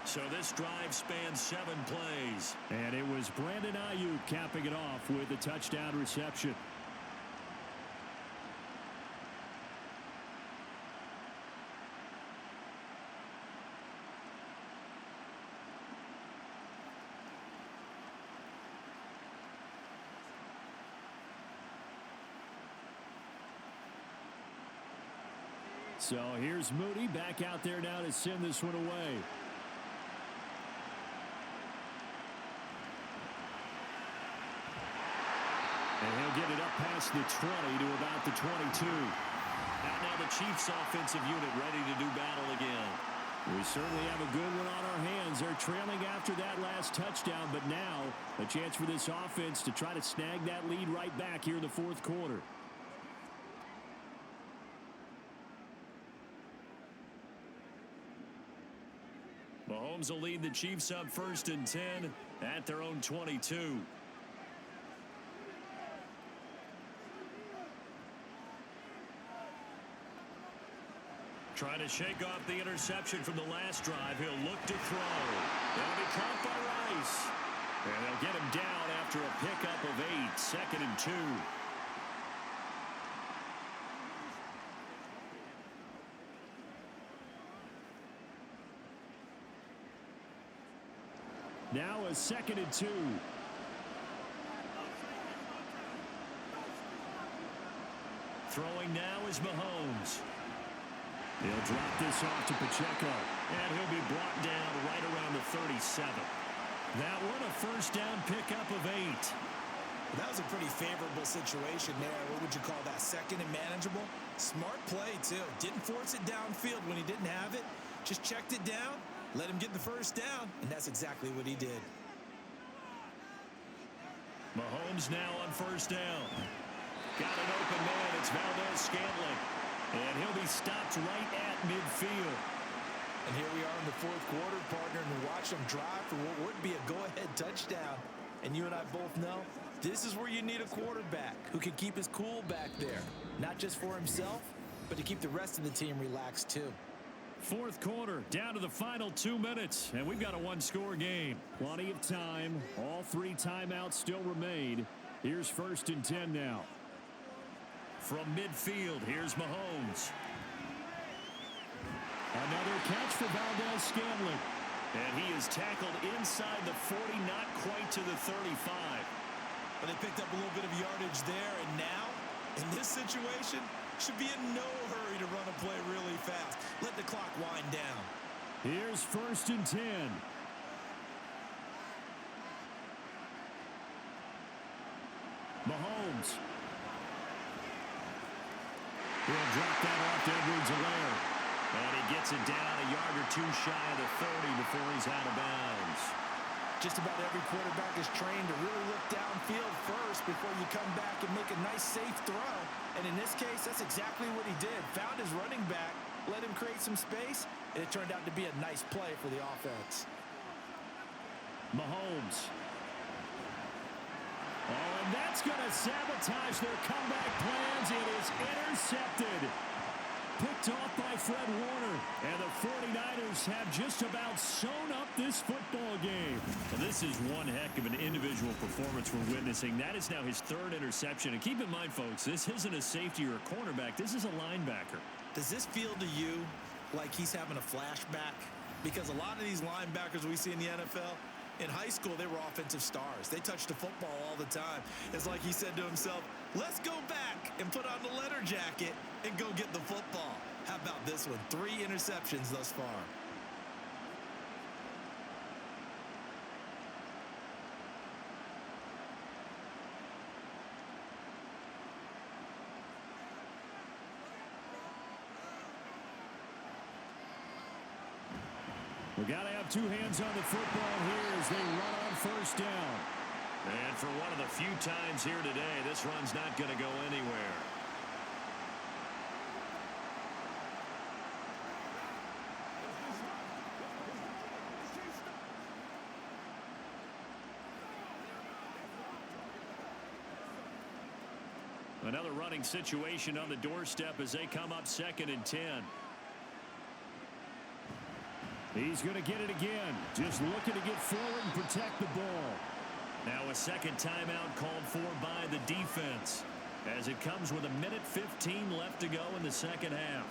So this drive spans 7 plays. And it was Brandon Ayuk capping it off with a touchdown reception. So here's Moody back out there now to send this one away. And he'll get it up past the 20 to about the 22. And now the Chiefs offensive unit ready to do battle again. We certainly have a good one on our hands. They're trailing after that last touchdown, but now a chance for this offense to try to snag that lead right back here in the 4th quarter. Mahomes will lead the Chiefs up 1st and 10 at their own 22. Trying to shake off the interception from the last drive. He'll look to throw. That'll be caught by Rice. And they'll get him down after a pickup of 8. 2nd and 2. Now a 2nd and 2. Throwing now is Mahomes. He'll drop this off to Pacheco, and he'll be brought down right around the 37. That one a 1st down pickup of 8. That was a pretty favorable situation there. What would you call that? 2nd and manageable? Smart play, too. Didn't force it downfield when he didn't have it. Just checked it down, let him get the 1st down, and that's exactly what he did. Mahomes now on 1st down. Got an open man. It's Valdez-Scantling. And he'll be stopped right at midfield. And here we are in the 4th quarter, partner, and watch them drive for what would be a go-ahead touchdown. And you and I both know this is where you need a quarterback who can keep his cool back there. Not just for himself, but to keep the rest of the team relaxed too. 4th quarter, down to the final 2 minutes, and we've got a 1-score game. Plenty of time. All 3 timeouts still remain. Here's 1st and 10 now. From midfield, here's Mahomes. Another catch for Valdez-Scantling. And he is tackled inside the 40, not quite to the 35. But they picked up a little bit of yardage there, and now, in this situation, should be in no hurry to run a play really fast. Let the clock wind down. Here's 1st and 10. Mahomes. He'll drop that off to Edwards-Helaire. And he gets it down a yard or 2 shy of the 30 before he's out of bounds. Just about every quarterback is trained to really look downfield first before you come back and make a nice, safe throw. And in this case, that's exactly what he did. Found his running back, let him create some space, and it turned out to be a nice play for the offense. Mahomes. Oh, and that's going to sabotage their comeback plans. It is intercepted. Picked off by Fred Warner. And the 49ers have just about sewn up this football game. Well, this is one heck of an individual performance we're witnessing. That is now his third interception. And keep in mind, folks, this isn't a safety or a cornerback. This is a linebacker. Does this feel to you like he's having a flashback? Because a lot of these linebackers we see in the NFL, in high school, they were offensive stars. They touched the football all the time. It's like he said to himself, let's go back and put on the leather jacket and go get the football. How about this one? 3 interceptions thus far. We got to have 2 hands on the football here as they run on first down. And for one of the few times here today, this run's not going to go anywhere. Another running situation on the doorstep as they come up 2nd and 10. He's going to get it again. Just looking to get forward and protect the ball. Now a second timeout called for by the defense as it comes with 1:15 left to go in the second half.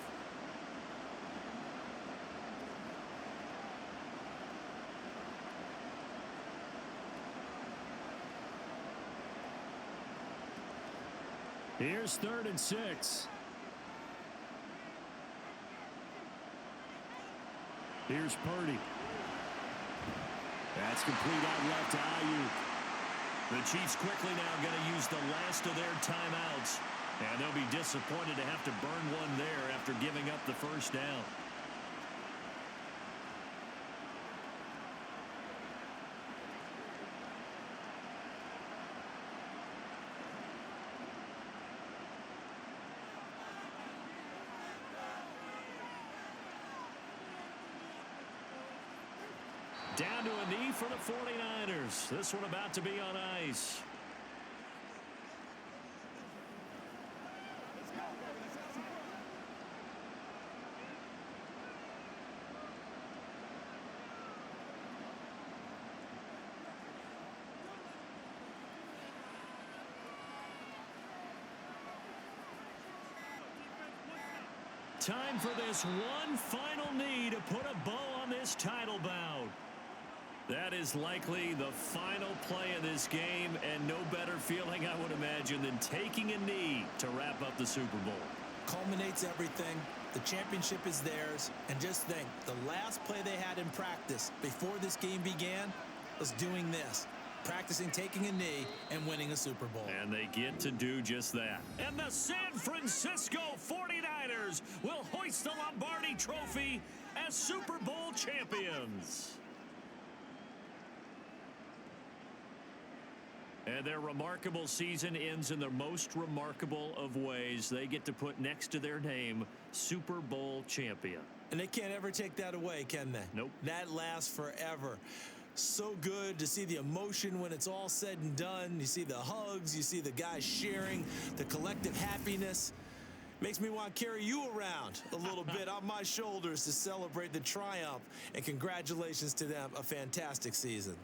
Here's 3rd and 6. Here's Purdy. That's complete out left to Ayuk. The Chiefs quickly now going to use the last of their timeouts. And they'll be disappointed to have to burn one there after giving up the first down. Down to a knee for the 49ers. This one about to be on ice. Time for this one final knee to put a bow on this title bout. That is likely the final play of this game, and no better feeling, I would imagine, than taking a knee to wrap up the Super Bowl. Culminates everything. The championship is theirs. And just think, the last play they had in practice before this game began was doing this. Practicing taking a knee and winning a Super Bowl. And they get to do just that. And the San Francisco 49ers will hoist the Lombardi Trophy as Super Bowl champions. And their remarkable season ends in the most remarkable of ways. They get to put next to their name, Super Bowl champion. And they can't ever take that away, can they? Nope. That lasts forever. So good to see the emotion when it's all said and done. You see the hugs, you see the guys sharing, the collective happiness. Makes me want to carry you around a little bit on my shoulders to celebrate the triumph. And congratulations to them, a fantastic season.